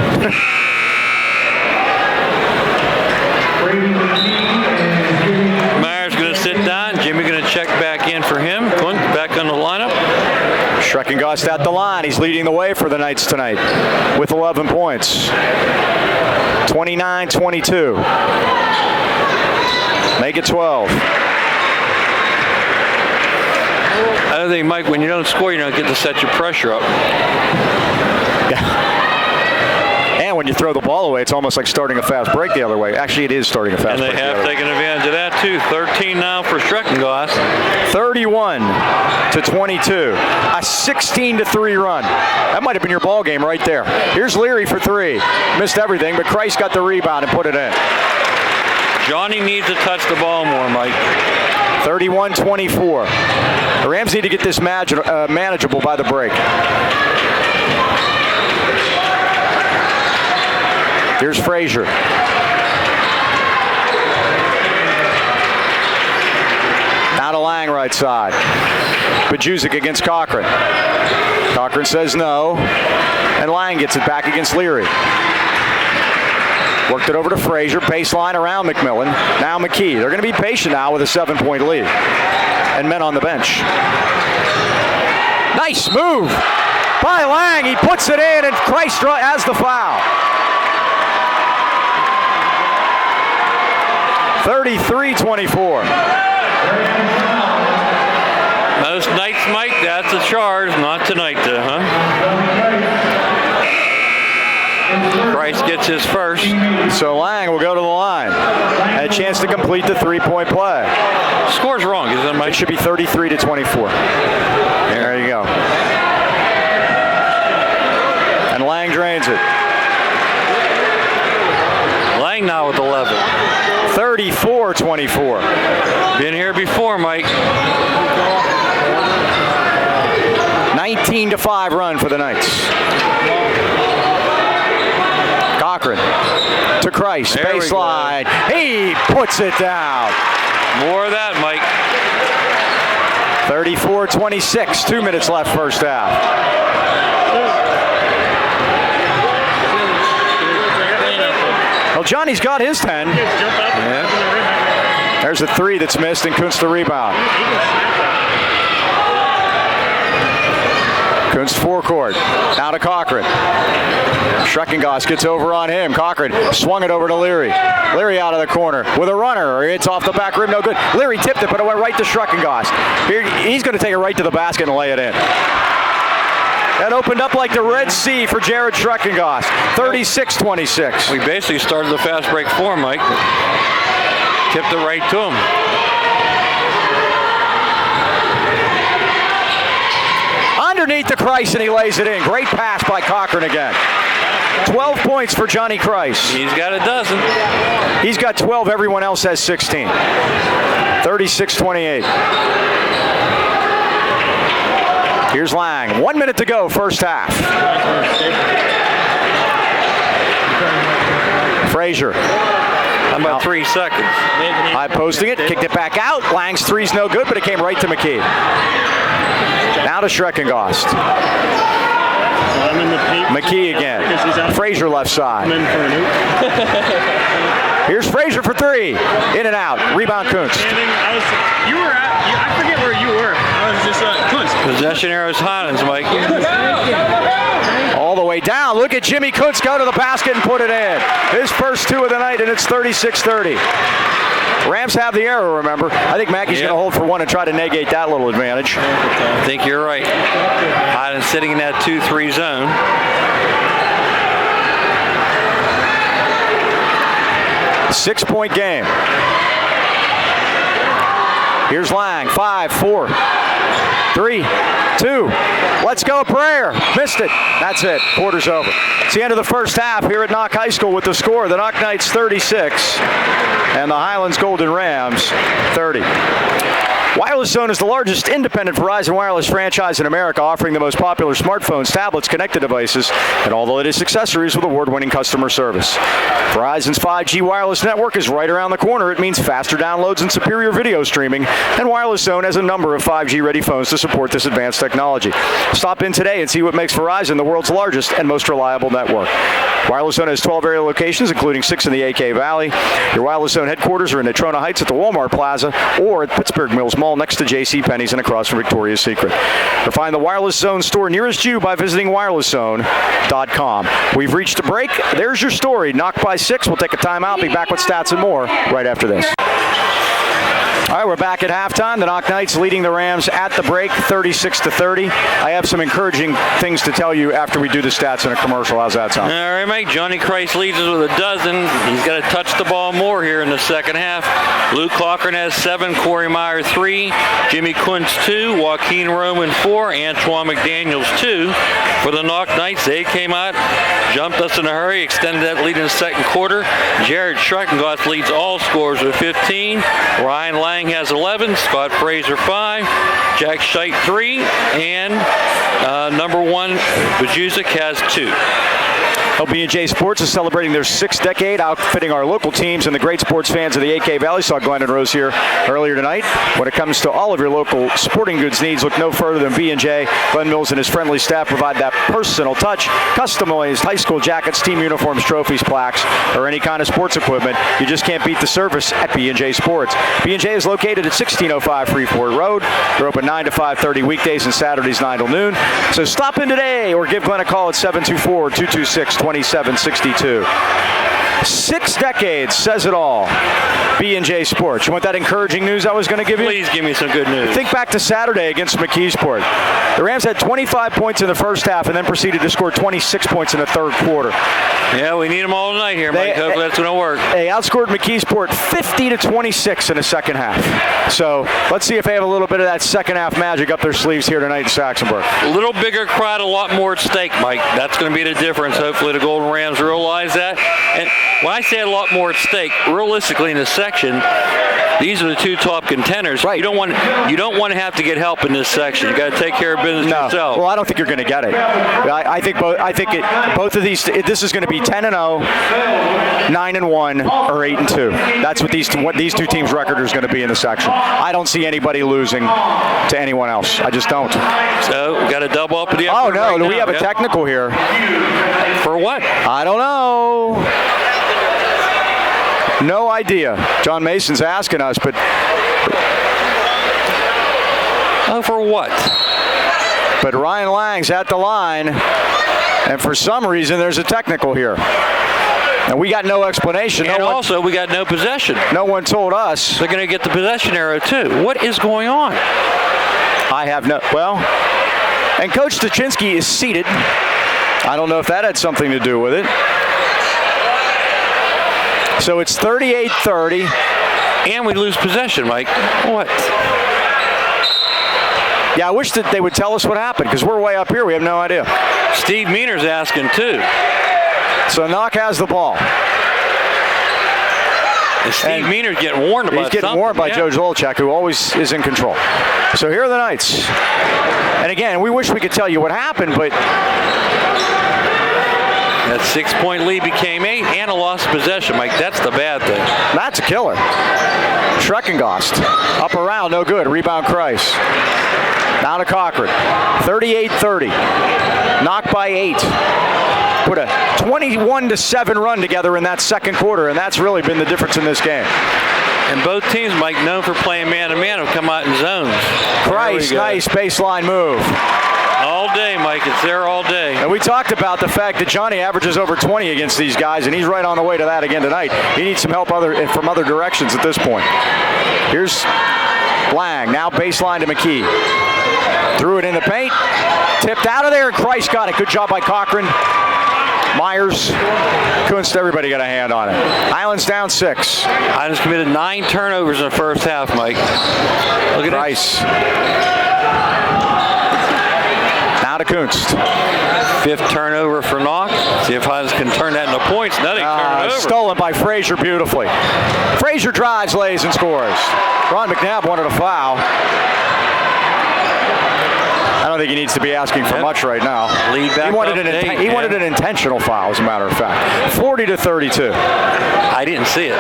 Myers going to sit down. Jimmy going to check back in for him. Quinn back on the lineup. Schreckengost at the line. He's leading the way for the Knights tonight with 11 points. 29-22. Make it 12. I think, Mike, when you don't score, you don't get to set your pressure up. Yeah. And when you throw the ball away, it's almost like starting a fast break the other way. Actually, it is starting a fast break. And they have taken advantage of that, too. 13 now for Schreckengost. 31-22. A 16-3 run. That might have been your ball game right there. Here's Leary for 3. Missed everything, but Christ got the rebound and put it in. Johnny needs to touch the ball more, Mike. 31-24. The Rams need to get this manageable by the break. Here's Frazier. Now to Lang right side. Bajuzik against Cochran. Cochran says no. And Lang gets it back against Leary. Worked it over to Frazier. Baseline around McMillan. Now McKee. They're going to be patient now with a 7-point lead. And men on the bench. Nice move by Lang. He puts it in, and Christ has the foul. 33-24. Most nights, Mike, that's a charge. Not tonight, though, huh? Price gets his first. So Lang will go to the line. Had a chance to complete the 3-point play. Score's wrong, isn't it, Mike? It should be 33-24. There you go. And Lang drains it. Lang now with 11. 34-24. Been here before, Mike. 19-5 run for the Knights. Cochran to to Christ. There we Baseline. He puts it down. More of that, Mike. 34-26. 2 minutes left first half. Well, Johnny's got his 10. Yeah. There's a 3 that's missed, and Kuntz the rebound. Kuntz forecourt. Now to Cochran. Schreckengoss gets over on him. Cochran swung it over to Leary. Leary out of the corner with a runner. It's off the back rim, no good. Leary tipped it, but it went right to Schreckengoss. Here, he's going to take it right to the basket and lay it in. That opened up like the Red Sea for Jared Schreckengoss. 36-26. We basically started the fast break for him, Mike. Tipped it right to him. Underneath the Christ, and he lays it in. Great pass by Cochran again. 12 points for Johnny Christ. He's got a dozen. He's got 12. Everyone else has 16. 36-28. Here's Lang. 1 minute to go, first half. Frazier. How about 3 seconds? High posting it, kicked it back out. Lang's three's no good, but it came right to McKee. Now to Schreckengost. McKee again. Frazier left side. Here's Frazier for 3. In and out. Rebound Kuntz. I forget where you were. I was just Kuntz. Possession arrows Highlands, Mike. All the way down. Look at Jimmy Kuntz go to the basket and put it in. His first 2 of the night, and it's 36-30. Rams have the arrow, remember. I think Mackey's going to hold for 1 and try to negate that little advantage. I think you're right. Highlands sitting in that 2-3 zone. Six-point game. Here's Lang. 5, 4, 3, 2. Let's go, prayer. Missed it. That's it. Quarter's over. It's the end of the first half here at Knoch High School with the score. The Knoch Knights 36 and the Highlands Golden Rams 30. Wireless Zone is the largest independent Verizon wireless franchise in America, offering the most popular smartphones, tablets, connected devices, and all the latest accessories with award-winning customer service. Verizon's 5G wireless network is right around the corner. It means faster downloads and superior video streaming, and Wireless Zone has a number of 5G-ready phones to support this advanced technology. Stop in today and see what makes Verizon the world's largest and most reliable network. Wireless Zone has 12 area locations, including 6 in the AK Valley. Your Wireless Zone headquarters are in Natrona Heights at the Walmart Plaza or at Pittsburgh Mills Mall next to JCPenney's and across from Victoria's Secret. Or find the Wireless Zone store nearest you by visiting wirelesszone.com. We've reached a break. There's your story. Knocked by 6. We'll take a timeout. Be back with stats and more right after this. All right, we're back at halftime. The Knoch Knights leading the Rams at the break, 36-30. I have some encouraging things to tell you after we do the stats in a commercial. How's that sound? All right, Mike. Johnny Christ leads us with a dozen. He's got to touch the ball more here in the second half. Luke Cochran has 7, Corey Meyer 3, Jimmy Kuntz 2, Joaquin Roman 4, Antoine McDaniels 2. For the Knoch Knights, they came out, jumped us in a hurry, extended that lead in the second quarter. Jared Schreckengoss leads all scorers with 15. Ryan Lang has 11, Scott Fraser 5, Jack Scheidt 3, and number 1, Bajusic has 2. B&J Sports is celebrating their 6th decade, outfitting our local teams, and the great sports fans of the AK Valley. Saw Glenn and Rose here earlier tonight. When it comes to all of your local sporting goods needs, look no further than B&J. Glenn Mills and his friendly staff provide that personal touch. Customized high school jackets, team uniforms, trophies, plaques, or any kind of sports equipment. You just can't beat the service at B&J Sports. B&J is located at 1605 Freeport Road. They're open 9 to 5:30 weekdays and Saturdays 9 till noon. So stop in today or give Glenn a call at 724-226-2762. 6 decades says it all. B&J Sports. You want that encouraging news I was going to give you? Please give me some good news. Think back to Saturday against McKeesport. The Rams had 25 points in the first half and then proceeded to score 26 points in the third quarter. Yeah, we need them all tonight here, Mike. Hopefully that's going to work. They outscored McKeesport 50-26 in the second half. So let's see if they have a little bit of that second half magic up their sleeves here tonight in Saxonburg. A little bigger crowd, a lot more at stake, Mike. That's going to be the difference. Hopefully the Golden Rams realize that. And when I say a lot more at stake, realistically in this section, these are the two top contenders. Right. You don't want to have to get help in this section. You got to take care of business yourself. Well, I don't think you're going to get it. I think both of these. This is going to be 10-0, 9-1, or 8-2. That's what these two teams' record is going to be in the section. I don't see anybody losing to anyone else. I just don't. So we got to double up with the. Oh no! Right Do we have a technical here? For what? I don't know. No idea. John Mason's asking us, but For what? But Ryan Lang's at the line, and for some reason there's a technical here. And we got no explanation. And also, we got no possession. No one told us. They're going to get the possession arrow, too. What is going on? I have no... Well, and Coach Tuchinski is seated. I don't know if that had something to do with it. So it's 38-30. And we lose possession, Mike. What? Yeah, I wish that they would tell us what happened, because we're way up here. We have no idea. Steve Meaner's asking, too. So Knoch has the ball. And Steve Meaner's getting warned about something. He's getting warned by Joe Zolchak, who always is in control. So here are the Knights. And again, we wish we could tell you what happened, but... That 6-point lead became 8 and a loss of possession, Mike. That's the bad thing. That's a killer. Schreckengost. Up around, no good. Rebound Kreis. Now to Cochran. 38-30. Knocked by 8. Put a 21-7 run together in that second quarter, and that's really been the difference in this game. And both teams, Mike, known for playing man-to-man, have come out in zones. Kreis, nice baseline move. All day, Mike. It's there all day. And we talked about the fact that Johnny averages over 20 against these guys, and he's right on the way to that again tonight. He needs some help from other directions at this point. Here's Lang. Now baseline to McKee. Threw it in the paint. Tipped out of there, and Kreis got it. Good job by Cochran. Myers, Kunst, everybody got a hand on it. Highlands down 6. Highlands committed 9 turnovers in the first half, Mike. Look at Kreis. Now to Kunst. 5th turnover for Knoch. See if Highlands can turn that into points. No, they turn it over. Stolen by Frazier beautifully. Frazier drives, lays, and scores. Ron McNabb wanted a foul. I don't think he needs to be asking for much right now. Lead back he wanted an intentional foul, as a matter of fact. 40-32. I didn't see it.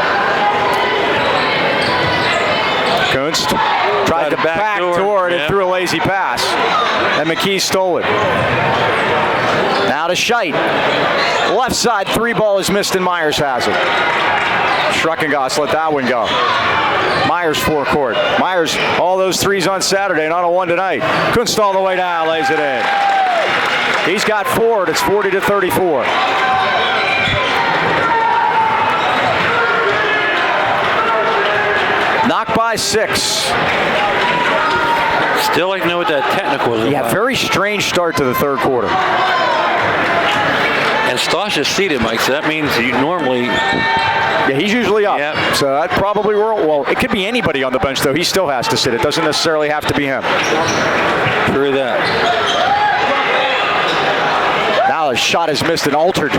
Kunst tried to backdoor it and threw a lazy pass. And McKee stole it. Now to Scheidt. Left side, 3 ball is missed, and Myers has it. Schreckengost let that one go. Myers forecourt. Myers, all those 3s on Saturday, not a 1 tonight. Kunst all the way down, lays it in. He's got 4, and it's 40-34. Knocked by 6. Still like to know what that technical is about. Yeah, very strange start to the third quarter. And Stosh is seated, Mike, so that means you normally... Yeah, he's usually up. Yep. So that probably well, it could be anybody on the bench, though. He still has to sit. It doesn't necessarily have to be him. Through that. Now a shot is missed and altered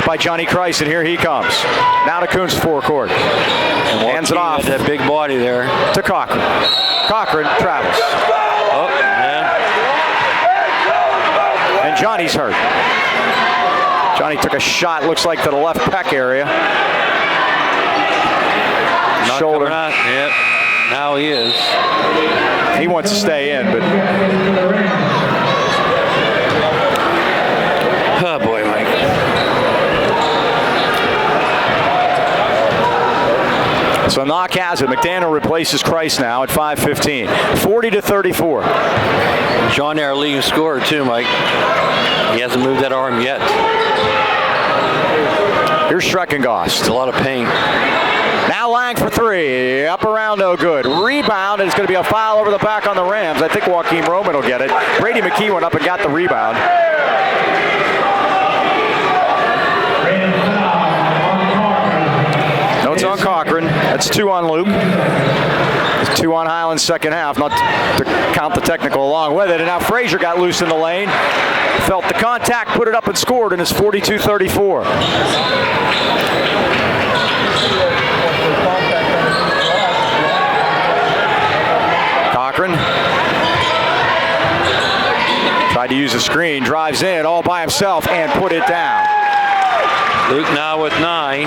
by Johnny Kreis, and here he comes. Now to Kunst forecourt. Hands it off. That big body there. To Cochran. Cochran travels. Oh, yeah. And Johnny's hurt. Johnny took a shot, looks like to the left pec area. Not shoulder. Yep. Now he is. He wants to stay in, but... Oh, boy, Mike. So Knoch has it. McDaniel replaces Kreis now at 5:15. 40-34. John, our leading scorer, too, Mike. He hasn't moved that arm yet. Here's Schreckengost. A lot of pain. Now Lang for 3. Up around, no good. Rebound, and it's going to be a foul over the back on the Rams. I think Joaquin Roman will get it. Brady McKee went up and got the rebound. No, it's on Cochran. That's 2 on Luke. It's 2 on Highlands second half, not to count the technical along with it. And now Frazier got loose in the lane. Felt the contact, put it up and scored, and it's 42-34. to use a screen, drives in all by himself and put it down. Luke now with 9.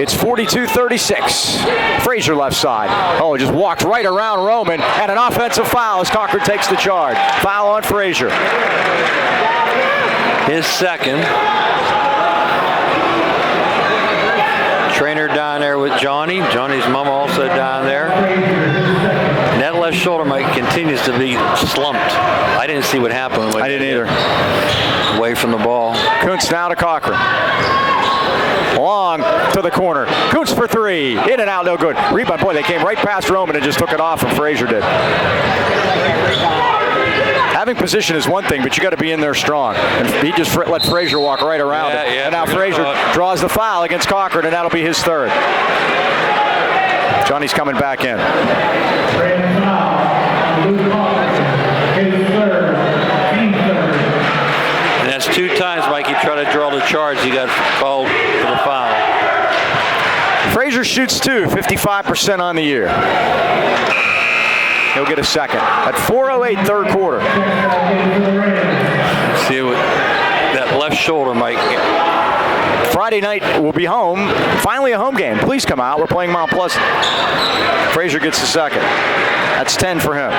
It's 42-36. Frazier left side. Oh, just walked right around Roman, and an offensive foul as Cochran takes the charge. Foul on Frazier. His second. Trainer down there with Johnny. Johnny's mom also down there. And that left shoulder, Mike, continues to be slumped. I didn't see what happened. I didn't either. Away from the ball. Kuntz now to Cochran. Long to the corner. Kuntz for 3. In and out, no good. Rebound. Boy, they came right past Roman and just took it off, and Frazier did. Having position is one thing, but you got to be in there strong. And he just let Frazier walk right around it. Yeah, and now Frazier draws the foul against Cochran, and that'll be his 3rd. Johnny's coming back in. And that's 2 times, Mike, he tried to draw the charge. He got called for the foul. Frazier shoots 2, 55% on the year. He'll get a second. At 4:08, 3rd quarter. See what that left shoulder, Mike. Friday night we'll be home. Finally a home game. Please come out. We're playing Mount Pleasant. Frazier gets the second. That's 10 for him.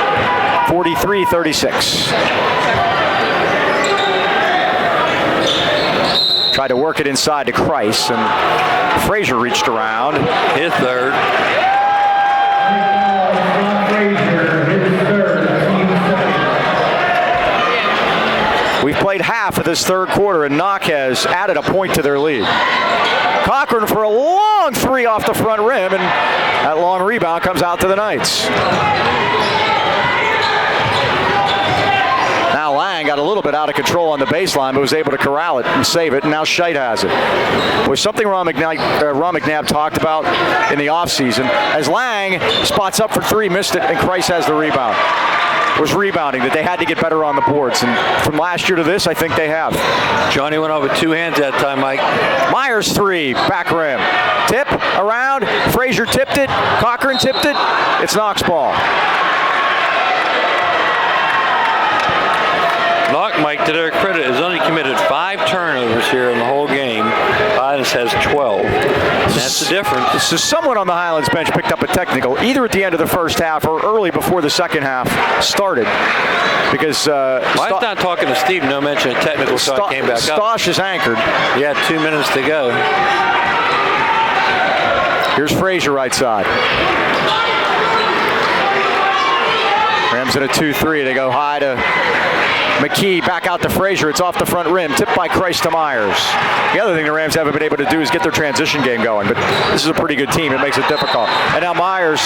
43-36. Tried to work it inside to Kreis, and Frazier reached around. His 3rd. We've played half of this 3rd quarter, and Knoch has added a point to their lead. Cochran for a long 3 off the front rim, and that long rebound comes out to the Knights. Now Lang got a little bit out of control on the baseline, but was able to corral it and save it, and now Scheit has it. Was something Ron McNabb talked about in the offseason. As Lang spots up for 3, missed it, and Kreis has the rebound. Was rebounding, that they had to get better on the boards. And from last year to this, I think they have. Johnny went out with 2 hands that time, Mike. Myers 3, back rim. Tip, around, Frazier tipped it, Cochran tipped it. It's Knoch's ball. Knoch, Mike, to their credit, has only committed 5 turnovers here in the whole game. Highlands has 12. That's the difference. So someone on the Highlands bench picked up a technical, either at the end of the first half or early before the second half started. Because I'm not talking to Steve, no mention of technical, so I came back up. Stosh is anchored. Yeah, 2 minutes to go. Here's Frazier right side. Rams at a 2-3. They go high to McKee, back out to Frazier. It's off the front rim. Tipped by Kreis to Myers. The other thing the Rams haven't been able to do is get their transition game going, but this is a pretty good team. It makes it difficult. And now Myers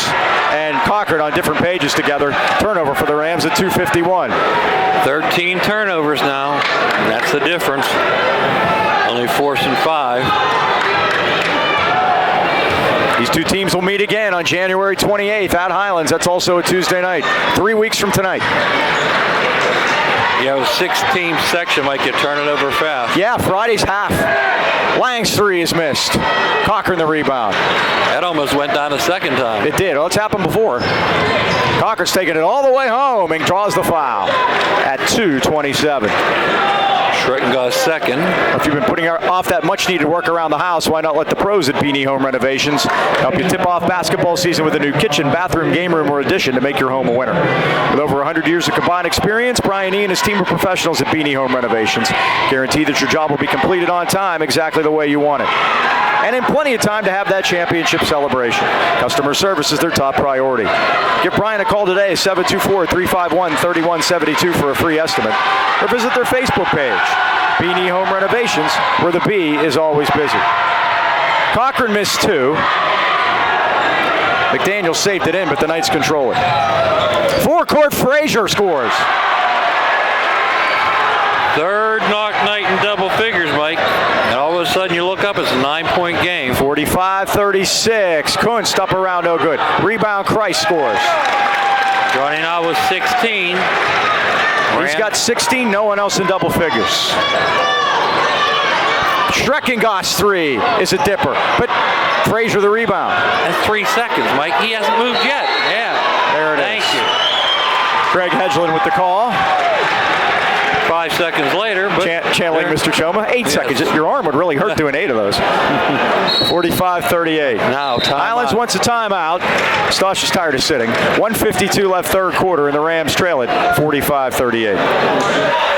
and Cochran on different pages together. Turnover for the Rams at 2:51. 13 turnovers now, and that's the difference. Only forcing 5. These 2 teams will meet again on January 28th at Highlands. That's also a Tuesday night. 3 weeks from tonight. You have a 6-team section, Mike. You turn it over fast. Yeah, Friday's half. Lang's 3 is missed. Cochran the rebound. That almost went down a second time. It did. Well, it's happened before. Cochran's taking it all the way home and draws the foul at 2:27. Shretton got a second. If you've been putting off that much-needed work around the house, why not let the pros at Beanie Home Renovations help you tip off basketball season with a new kitchen, bathroom, game room, or addition to make your home a winner. With over 100 years of combined experience, Brian E. and his team of professionals at Beanie Home Renovations guarantee that your job will be completed on time exactly the way you want it. And in plenty of time to have that championship celebration. Customer service is their top priority. Give Brian a call today, 724-351-3172 for a free estimate. Or visit their Facebook page, Beanie Home Renovations, where the B is always busy. Cochran missed 2. McDaniel saved it in, but the Knights control it. Forecourt Frazier scores. 3rd Knoch night in double figures, Mike. And all of a sudden you look up, it's a 9-point game. 45-36. Kunst up around, no good. Rebound, Kreis scores. Johnny now with 16. He's got 16, no one else in double figures. Schreckengast 3 is a dipper, but Frazier the rebound. That's 3 seconds, Mike. He hasn't moved yet. Yeah. There it is. Thank you. Greg Hedgeland with the call. 5 seconds later. But Channeling Mr. Choma, 8 seconds. Your arm would really hurt doing 8 of those. 45-38. Now, Highlands wants a timeout. Stosh is tired of sitting. 1:52 left third quarter, and the Rams trail it 45-38.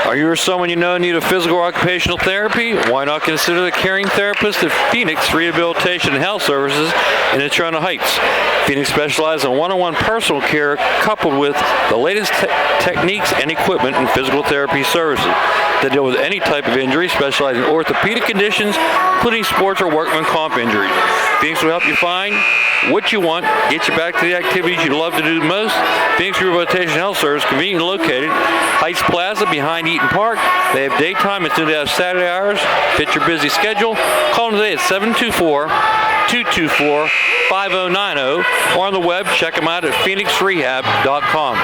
Are you or someone you know need a physical or occupational therapy? Why not consider the caring therapist at Phoenix Rehabilitation and Health Services in Eternal Heights? Phoenix specializes in one-on-one personal care coupled with the latest techniques and equipment in physical therapy services. They deal with any type of injury, specializing in orthopedic conditions, including sports or workman comp injuries. Phoenix will help you find what you want, get you back to the activities you love to do the most. Phoenix Rehabilitation Health Service, conveniently located Heights Plaza behind Eaton Park. They have daytime and soon they have Saturday hours. Fit your busy schedule. Call them today at 724-224-5090 or on the web. Check them out at phoenixrehab.com.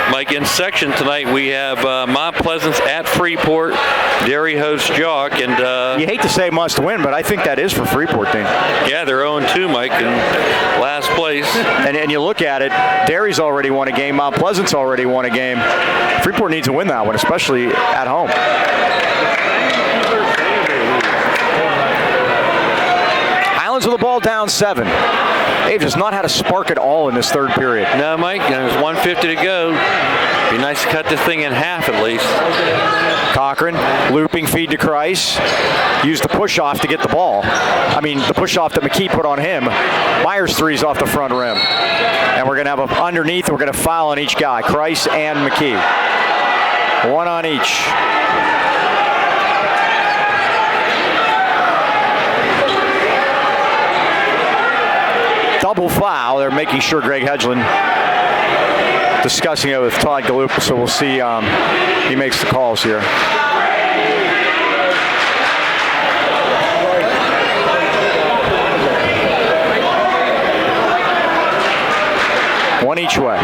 Mike, in section tonight we have Mount Pleasant's at Freeport. Dairy hosts Jock, and you hate to say must win, but I think that is for Freeport team. Yeah, they're 0-2, Mike, in last place. And you look at it, Dairy's already won a game, Mount Pleasant's already won a game. Freeport needs to win that one, especially at home. Highlands with the ball down 7. They've just not had a spark at all in this third period. No, Mike, there's 1:50 to go. Be nice to cut this thing in half at least. Cochran, looping feed to Kreis. Used the push-off to get the ball. I mean, the push-off that McKee put on him. Myers three's off the front rim. And we're going to have underneath, we're going to foul on each guy, Kreis and McKee. One on each. Double foul. They're making sure Greg Hedgeland discussing it with Todd Galupa, so we'll see he makes the calls here. One each way.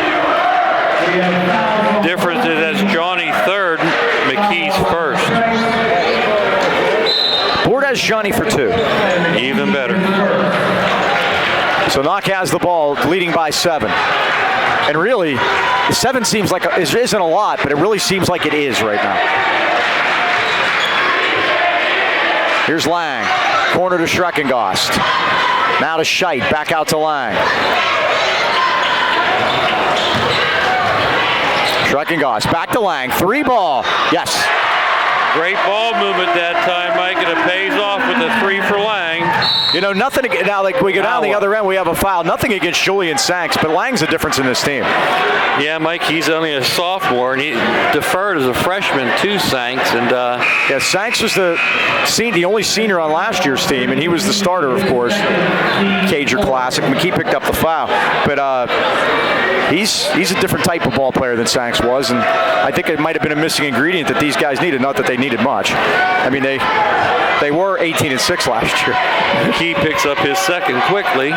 Difference is that's Johnny third, McKee's first. Board has Johnny for 2. Even better. So Knoch has the ball, leading by 7. And really, 7 seems like it isn't a lot, but it really seems like it is right now. Here's Lang, corner to Schreckengost. Now to Scheidt, back out to Lang. Schreckengost, back to Lang, 3 ball, yes. Great ball movement that time, Mike, and it pays off with the 3 for Lang. You know, nothing, now like we go down the other end, we have a foul. Nothing against Julian Sanks, but Lang's the difference in this team. Yeah, Mike, he's only a sophomore, and he deferred as a freshman to Sanks. And yeah, Sanks was the only senior on last year's team, and he was the starter, of course. Cager Classic. McKee picked up the foul. But he's a different type of ball player than Sanks was, and I think it might have been a missing ingredient that these guys needed, not that they needed much. I mean, they were 18-6 last year. McKee picks up his second quickly.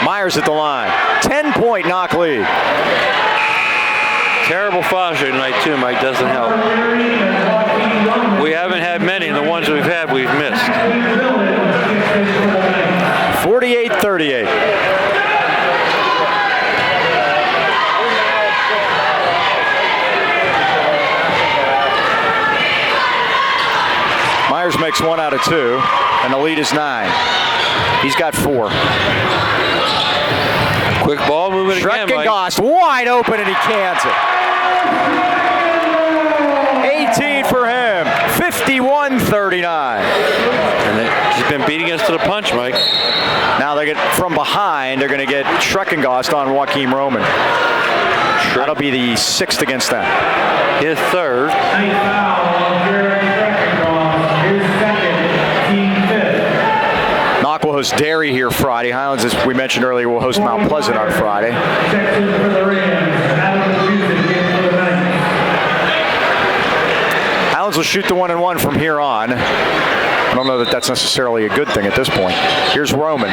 Myers at the line. 10-point Knoch lead. Terrible foul shooting tonight too, Mike. Doesn't help. We haven't had many, and the ones we've had, we've missed. 48-38. Myers makes 1 out of 2, and the lead is 9. He's got 4. Quick ball movement again, Mike. Schreckengost wide open, and he cans it. 18 for him, 51-39. And he's been beating us to the punch, Mike. Now they get from behind. They're going to get Schreckengost on Joakim Roman. That'll be the 6th against them. His 3rd. Knoch will host Dairy here Friday. Highlands, as we mentioned earlier, will host Mount Pleasant on Friday. Highlands will shoot the 1-and-1 from here on. I don't know that that's necessarily a good thing at this point. Here's Roman.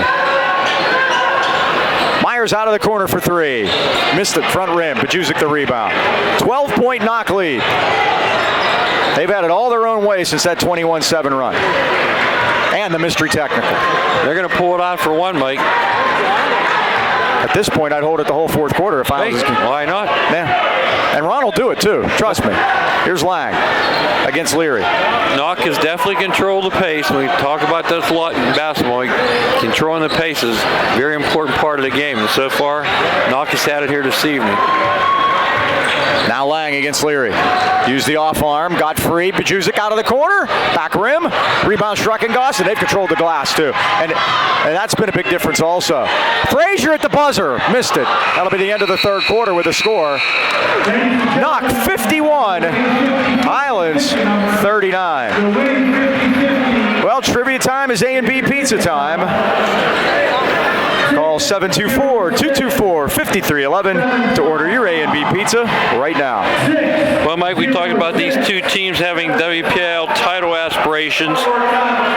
Myers out of the corner for 3. Missed it, front rim. Bajuzik the rebound. 12-point Knoch lead. They've had it all their own way since that 21-7 run. And the mystery technical. They're going to pull it out for 1, Mike. At this point, I'd hold it the whole fourth quarter if I was. Why not? Yeah. And Ron will do it too. Trust me. Here's Lang against Leary. Knoch has definitely controlled the pace. We talk about this a lot in basketball. Controlling the pace is a very important part of the game. And so far, Knoch has had it here this evening. Now Lang against Leary. Used the off arm, got free. Bajuzik out of the corner, back rim, rebound Struckengoss, and they've controlled the glass too. And that's been a big difference also. Frazier at the buzzer, missed it. That'll be the end of the third quarter with a score. Knoch 51, Highlands 39. Well, trivia time is A&B Pizza time. Call 724-224-5311 to order your A&B Pizza right now. Well, Mike, we talked about these two teams having WPL title aspirations.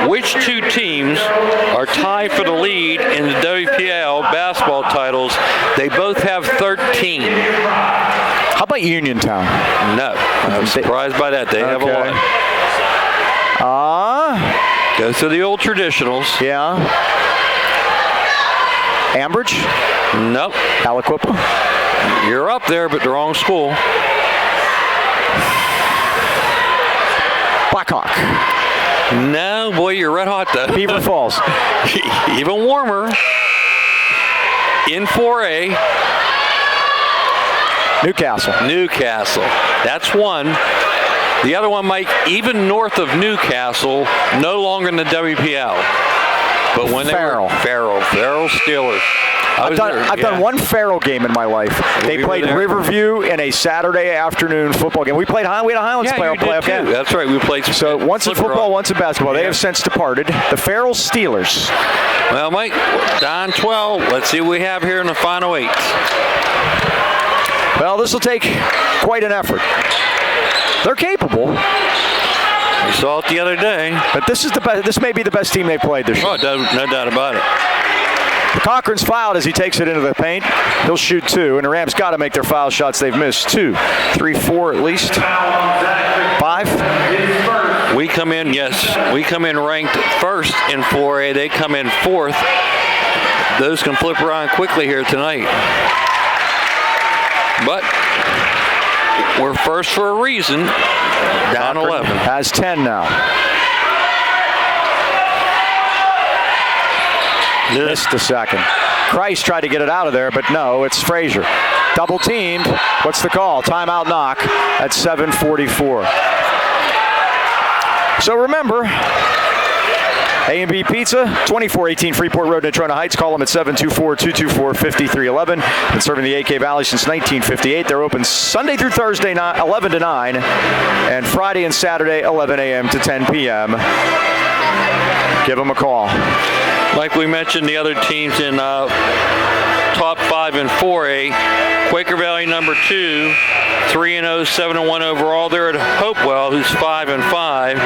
Which two teams are tied for the lead in the WPL basketball titles? They both have 13. How about Uniontown? No, I'm surprised by that. They have a lot. Go through the old traditionals. Yeah. Ambridge? Nope. Aliquippa? You're up there, but the wrong school. Blackhawk? No, boy, you're red hot though. Beaver Falls? Even warmer. In 4A. Newcastle. That's one. The other one, Mike, even north of Newcastle, no longer in the WPL. But when Farrell Steelers. I've done one Farrell game in my life. They played Riverview in a Saturday afternoon football game. We had a Highlands player playoff game. That's right. We played. So once in football, once in basketball. They have since departed. The Farrell Steelers. Well, Mike, down 12. Let's see what we have here in the final 8. Well, this will take quite an effort. They're capable. We saw it the other day. But this is the best. This may be the best team they played this year. Oh, no doubt about it. Cochran's fouled as he takes it into the paint. He'll shoot 2, and the Rams got to make their foul shots. They've missed 2, 3, 4 at least. 5. We come in ranked first in 4A. They come in 4th. Those can flip around quickly here tonight. But we're first for a reason. Down 11. Has 10 now. Missed the second. Christ tried to get it out of there, but no, it's Frazier. Double teamed. What's the call? Timeout Knoch at 7:44. So remember, A&B Pizza, 2418 Freeport Road, Natrona Heights. Call them at 724-224-5311. Been serving the AK Valley since 1958. They're open Sunday through Thursday, 11 to 9, and Friday and Saturday, 11 a.m. to 10 p.m. Give them a call. Like we mentioned, the other teams in top 5 in 4A. Quaker Valley number 2, 3-0, 7-1 overall. They're at Hopewell, who's 5-5.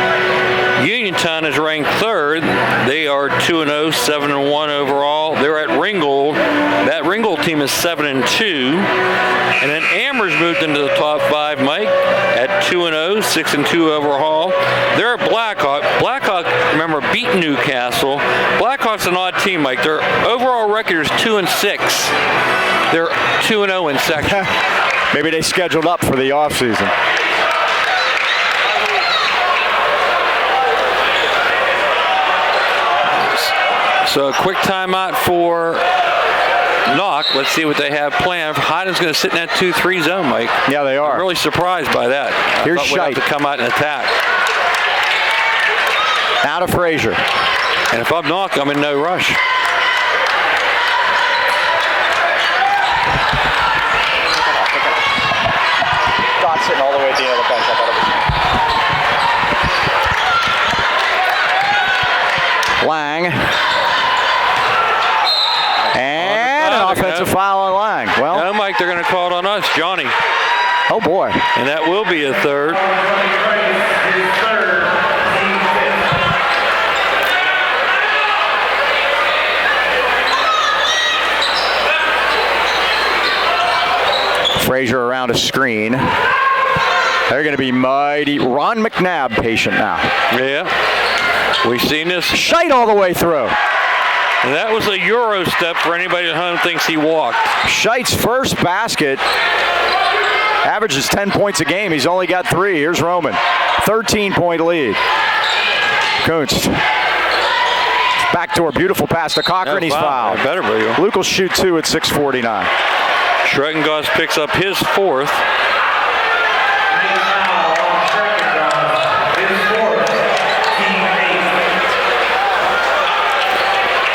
Uniontown is ranked 3rd. They are 2-0, 7-1 overall. They're at Ringgold. That Ringgold team is 7-2. And then Amherst moved into the top 5, Mike, at 2-0, 6-2 overall. They're at Blackhawk. Blackhawk, remember, beat Newcastle. Blackhawk's an odd team, Mike. Their overall record is 2-6. They're 2-0 in section. Maybe they scheduled up for the offseason. So a quick timeout for Knoch. Let's see what they have planned. Highland's going to sit in that 2-3 zone, Mike. Yeah, they are. I'm really surprised by that. Here's Shite. We'd have to come out and attack. Out of Frazier. And if I'm Knoch, I'm in no rush. Dot sitting all the way at the end of the bench. I thought it was Lang. And an offensive foul on Lang. Well, no, Mike, they're going to call it on us, Johnny. Oh, boy. And that will be a 3rd. Frazier around a screen. They're going to be mighty. Ron McNabb patient now. Yeah. We've seen this. Shite all the way through. And that was a Euro step for anybody at home thinks he walked. Scheidt's first basket averages 10 points a game. He's only got 3. Here's Roman. 13-point lead. Kunst. Backdoor, beautiful pass to Cochran. He's fouled. Better be. Luke will shoot 2 at 6:49. Schreckengos picks up his 4th.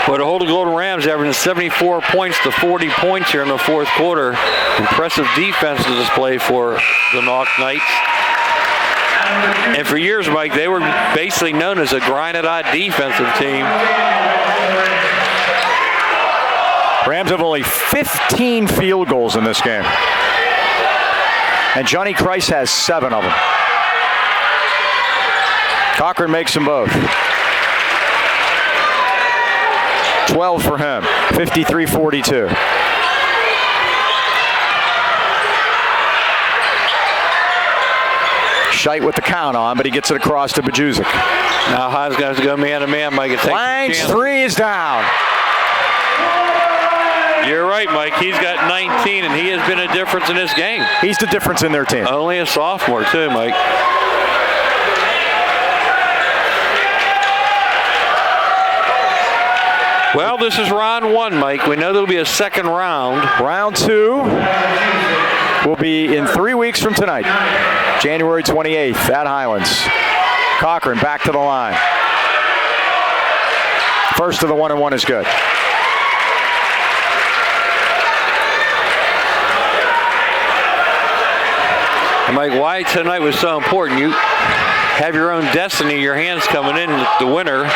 But to hold the Golden Rams averaging 74 points to 40 points here in the 4th quarter. Impressive defense to display for the Knoch Knights. And for years, Mike, they were basically known as a grinded-out defensive team. Rams have only 15 field goals in this game. And Johnny Christ has 7 of them. Cochran makes them both. 12 for him, 53-42. Scheidt with the count on, but he gets it across to Bajuzik. Now Highlands got to go man-to-man, Mike. Lang's 3 is down. You're right, Mike. He's got 19, and he has been a difference in this game. He's the difference in their team. Only a sophomore, too, Mike. Well, this is round 1, Mike. We know there'll be a second round. Round 2 will be in 3 weeks from tonight, January 28th at Highlands. Cochran back to the line. First of the 1-and-1 is good. And Mike, why tonight was so important. You have your own destiny, your hands coming in. The winner,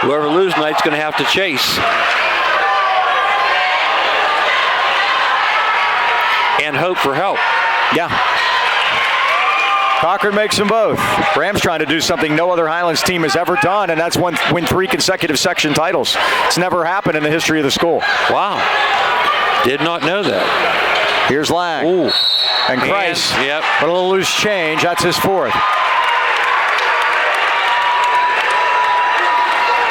whoever loses tonight's going to have to chase. And hope for help. Yeah. Cochran makes them both. Rams trying to do something no other Highlands team has ever done, and that's win 3 consecutive section titles. It's never happened in the history of the school. Wow. Did not know that. Here's Lang. Ooh. And Christ. Yep. But a little loose change. That's his 4th.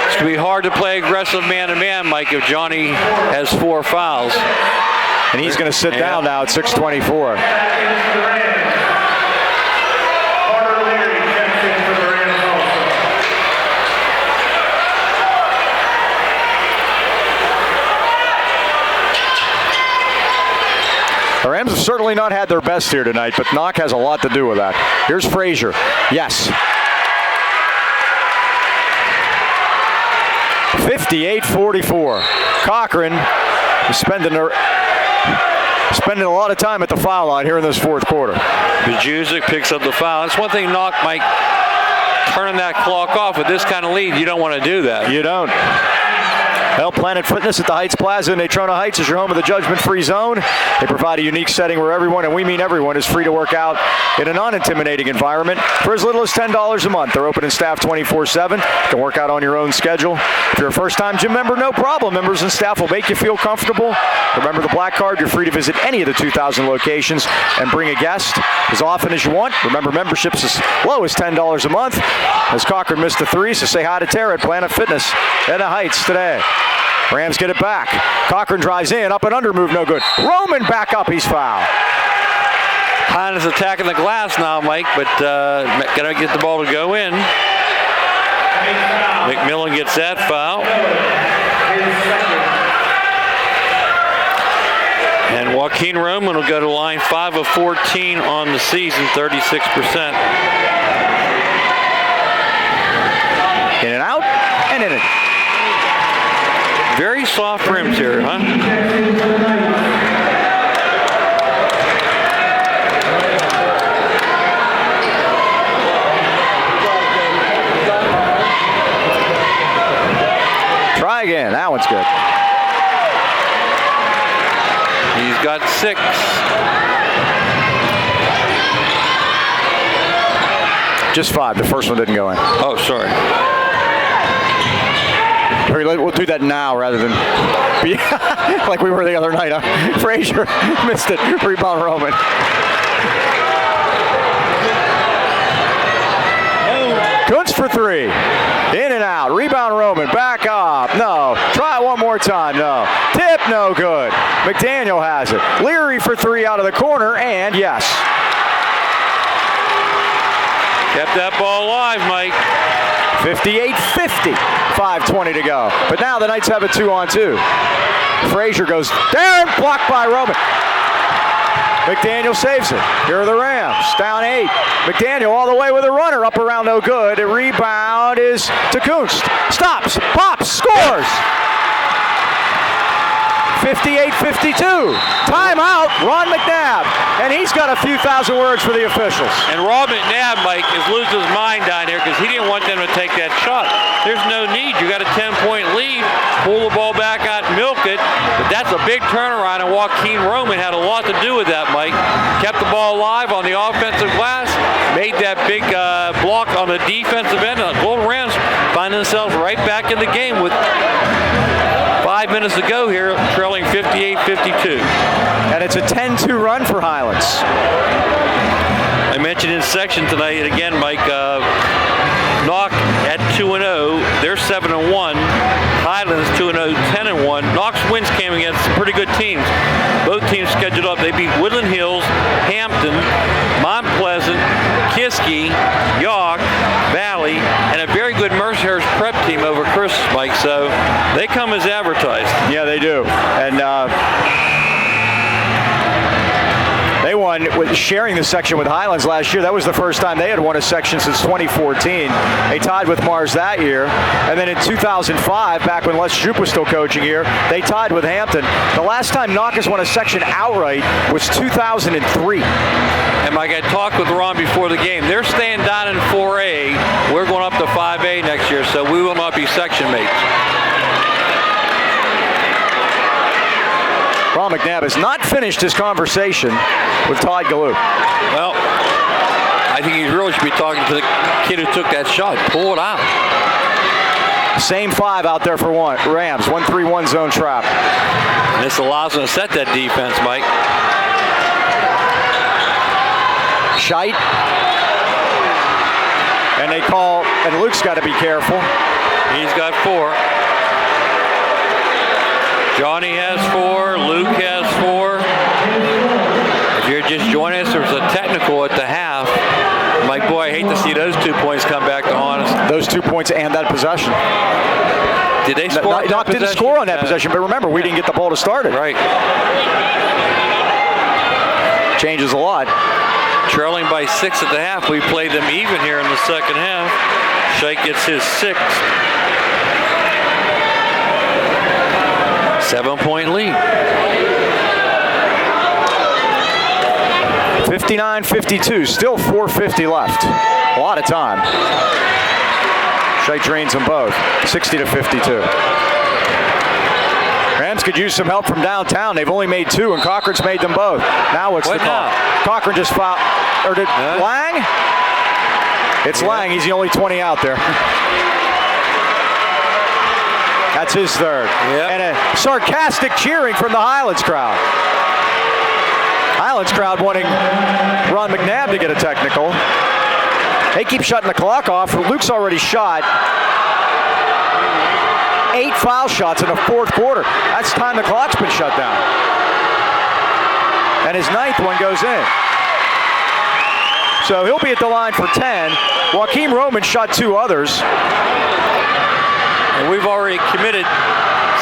It's going to be hard to play aggressive man-to-man, Mike, if Johnny has 4 fouls. And he's going to sit down now at 6:24. The Rams have certainly not had their best here tonight, but Knoch has a lot to do with that. Here's Frazier. Yes. 58-44. Cochran is spending a lot of time at the foul line here in this 4th quarter. Bajuzik picks up the foul. That's one thing Knoch, Mike, turning that clock off with this kind of lead. You don't want to do that. You don't. Well, Planet Fitness at the Heights Plaza in Natrona Heights is your home of the judgment-free zone. They provide a unique setting where everyone, and we mean everyone, is free to work out in a non-intimidating environment for as little as $10 a month. They're open and staffed 24/7. You can work out on your own schedule. If you're a first-time gym member, no problem. Members and staff will make you feel comfortable. Remember the Black Card. You're free to visit any of the 2,000 locations and bring a guest as often as you want. Remember, memberships as low as $10 a month. As Cochran missed the 3, so say hi to Tara at Planet Fitness at the Heights today. Rams get it back. Cochran drives in, up and under move, no good. Roman back up, he's fouled. Hines attacking the glass now, Mike, but gonna get the ball to go in. McMillan gets that foul. And Joaquin Roman will go to line 5 of 14 on the season, 36%. In and out, and in it. Very soft rims here, huh? Try again, that one's good. He's got 6. Just 5, the first one didn't go in. Oh, sorry. We'll do that now rather than be like we were the other night. Huh? Frazier missed it. Rebound Roman. Kunst for 3. In and out. Rebound Roman. Back up. No. Try it one more time. No. Tip, no good. McDaniel has it. Leary for three out of the corner, and yes. Kept that ball alive, Mike. 58-50. 5:20 to go. But now the Knights have a 2-on-2. Frazier goes down, blocked by Roman. McDaniel saves it. Here are the Rams, down 8. McDaniel all the way with a runner, up around no good. A rebound is to Kunst. Stops, pops, scores. 58-52. Timeout, Ron McNabb. And he's got a few thousand words for the officials. And Ron McNabb, Mike, is losing his mind down here because he didn't want them to take that shot. There's no need. You got a 10-point lead. Pull the ball back out, milk it. But that's a big turnaround, and Joaquin Roman had a lot to do with that, Mike. Kept the ball alive on the offensive glass, made that big block on the defensive end. The Golden Rams find themselves right back in the game with 5 minutes to go here, trailing 58-52. And it's a 10-2 run for Highlands. I mentioned in section tonight, again, Mike, Knoch at 2-0. They're 7-1. Highlands 2-0, 10-1. Knoch's wins came against some pretty good teams. Both teams scheduled up. They beat Woodland Hills, Hampton, Mount Pleasant, Kiski, York, Valley, and a very good Mercyhurst prep team over Christmas, Mike. So they come as advertised. Yeah, they do. And they won with sharing the section with Highlands last year. That was the first time they had won a section since 2014. They tied with Mars that year. And then in 2005, back when Les Jupe was still coaching here, they tied with Hampton. The last time Knoch has won a section outright was 2003. And Mike, I talked with Ron before the game. They're staying down in 4A. We're going up to 5A next year, so we will not be section mates. Ron McNabb has not finished his conversation with Todd Galoo. Well, I think he really should be talking to the kid who took that shot. Pull it out. Same 5 out there for Rams. 1-3-1 zone trap. And this allows them to set that defense, Mike. Scheit. And they call, and Luke's got to be careful. He's got 4. Johnny has 4. Luke has 4. If you're just joining us, there's a technical at the half. Mike, boy, I hate to see those 2 points come back to haunt us. Those 2 points and that possession. Did they score? Knoch didn't score on that possession, but remember, we didn't get the ball to start it. Right. Changes a lot. Trailing by 6 at the half. We played them even here in the second half. Scheit gets his 6th. 7-point lead. 59-52, still 4:50 left. A lot of time. Scheit drains them both, 60-52. Rams could use some help from downtown. They've only made 2, and Cochran's made them both. Now what's the call? Cochran just fouled, or did Lang? It's Lang, he's the only 20 out there. That's his 3rd. Yep. And a sarcastic cheering from the Highlands crowd. Highlands crowd wanting Ron McNabb to get a technical. They keep shutting the clock off. Luke's already shot 8 foul shots in the 4th quarter. That's the time the clock's been shut down. And his 9th one goes in. So he'll be at the line for 10. Joaquin Roman shot 2 others. And we've already committed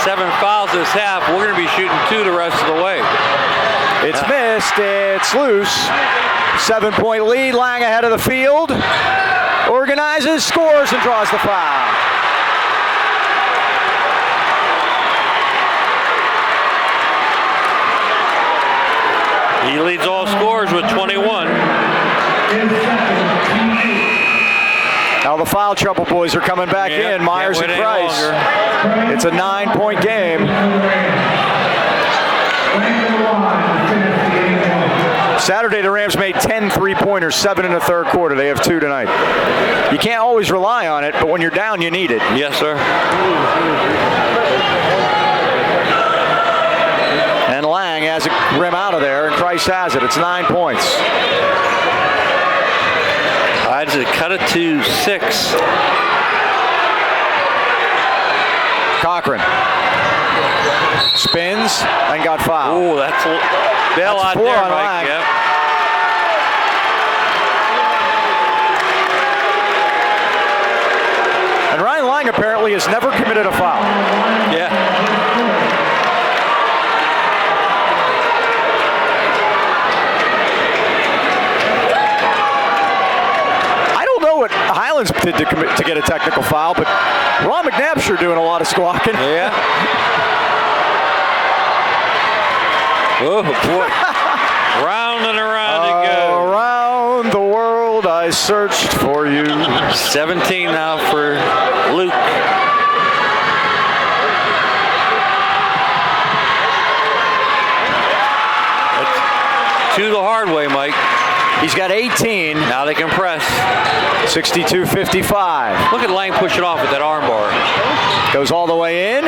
7 fouls this half. We're going to be shooting 2 the rest of the way. It's missed. It's loose. 7-point lead. Lang ahead of the field. Organizes, scores, and draws the foul. He leads all scorers with 21. Now the foul trouble boys are coming back in. Myers and Price. It's a 9-point game. Saturday, the Rams made 10 3-pointers, 7 in the 3rd quarter. They have 2 tonight. You can't always rely on it, but when you're down, you need it. Yes, sir. And Lang has a rim out of there, and Price has it. It's 9 points. I'd cut it to 6. Cochran. Spins and got fouled. Oh, that's a bail out 4 there, on Mike. Lang. Yep. And Ryan Lang apparently has never committed a foul. Yeah. I don't know what Highlands did to get a technical foul, but Ron McNabb's sure doing a lot of squawking. Yeah. Oh, boy. Round and around it goes. Around the world I searched for you. 17 now for Luke. That's to the hard way, Mike. He's got 18. Now they can press. 62-55. Look at Lang pushing off with that arm bar. Goes all the way in.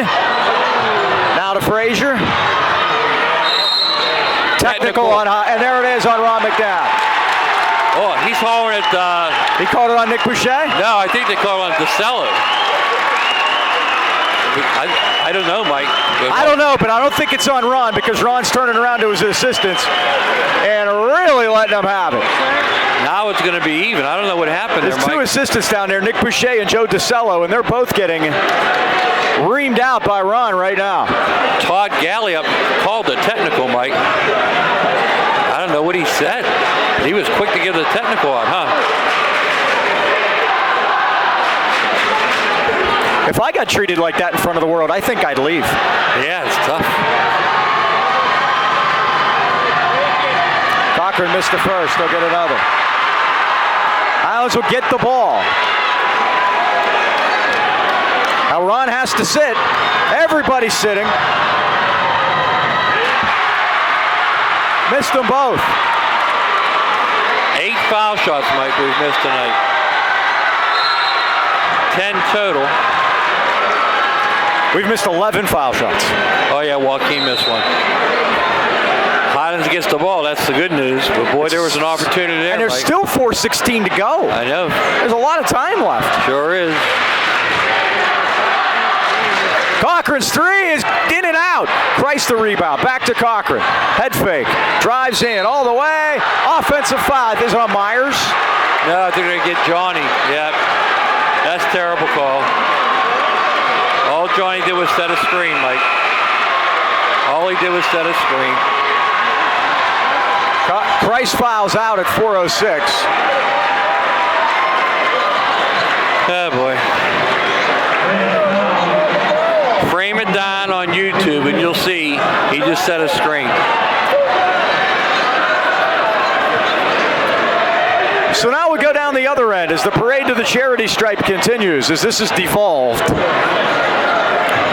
Now to Frazier. Technical on high, and there it is on Ron McNabb. Oh, he's hollering at. He called it on Nick Boucher? No, I think they called it on DeCello. I don't know, Mike. I don't know, but I don't think it's on Ron because Ron's turning around to his assistants and really letting them have it. Now it's going to be even. I don't know what happened There's there, Mike. two assistants down there, Nick Boucher and Joe DeCello, and they're both getting reamed out by Ron right now. Todd Galliup called the technical, Mike. I don't know what he said. He was quick to give the technical out, huh? If I got treated like that in front of the world, I think I'd leave. Yeah, it's tough. Cochran missed the first. They'll get another. Highlands will get the ball. Now Ron has to sit. Everybody's sitting. Missed them both. 8 foul shots, Mike, we've missed tonight. 10 total. We've missed 11 foul shots. Oh, yeah, Joaquin missed one. Highlands gets the ball. That's the good news. But, boy, there was an opportunity there, And there's Mike. still 4:16 to go. I know. There's a lot of time left. Sure is. Cochran's three is in and out. Christ the rebound. Back to Cochran. Head fake. Drives in all the way. Offensive foul. Is it on Myers? No, they're going to get Johnny. Yep. That's a terrible call. All Johnny did was set a screen, Mike. All he did was set a screen. Price fouls out at 4:06. Oh, boy. Frame it down on YouTube and you'll see he just set a screen. So now we go down the other end as the parade to the charity stripe continues, as this is devolved.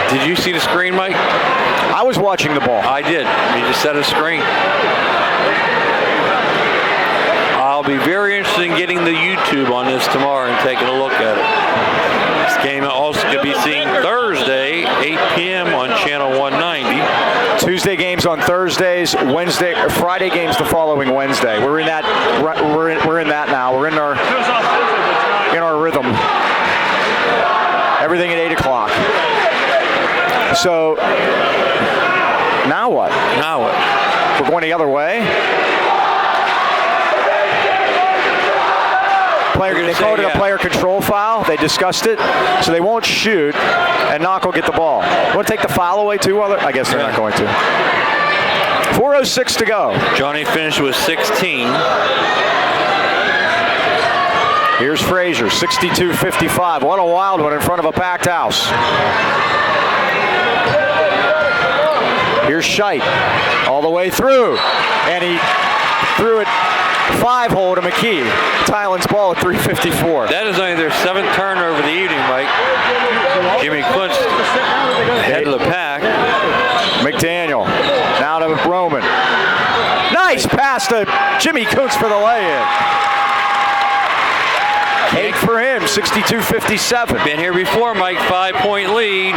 Did you see the screen, Mike? I was watching the ball. I did. He just set a screen. I'll be very interested in getting the YouTube on this tomorrow and taking a look at it. This game also could be seen Thursday, 8 p.m. on channel 190. Tuesday games on Thursdays, Friday games the following Wednesday. We're in that. We're in that now. We're in our rhythm. Everything at 8 o'clock. So now what? Now what? We're going the other way. They called it a player control foul. They discussed it, so they won't shoot, and Knoch will get the ball. Want to take the foul away too? I guess they're not going to. 4:06 to go. Johnny finished with 16. Here's Frazier, 62-55. What a wild one in front of a packed house. Here's Scheidt, all the way through, and he threw it 5-hole to McKee. Highlands ball at 3:54. That is only their 7th turnover of the evening, Mike. Jimmy Quince, head of the pack. McDaniel, now to Roman. Nice pass to Jimmy Kuntz for the lay-in. 8 for him, 62-57. Been here before, Mike. 5-point lead.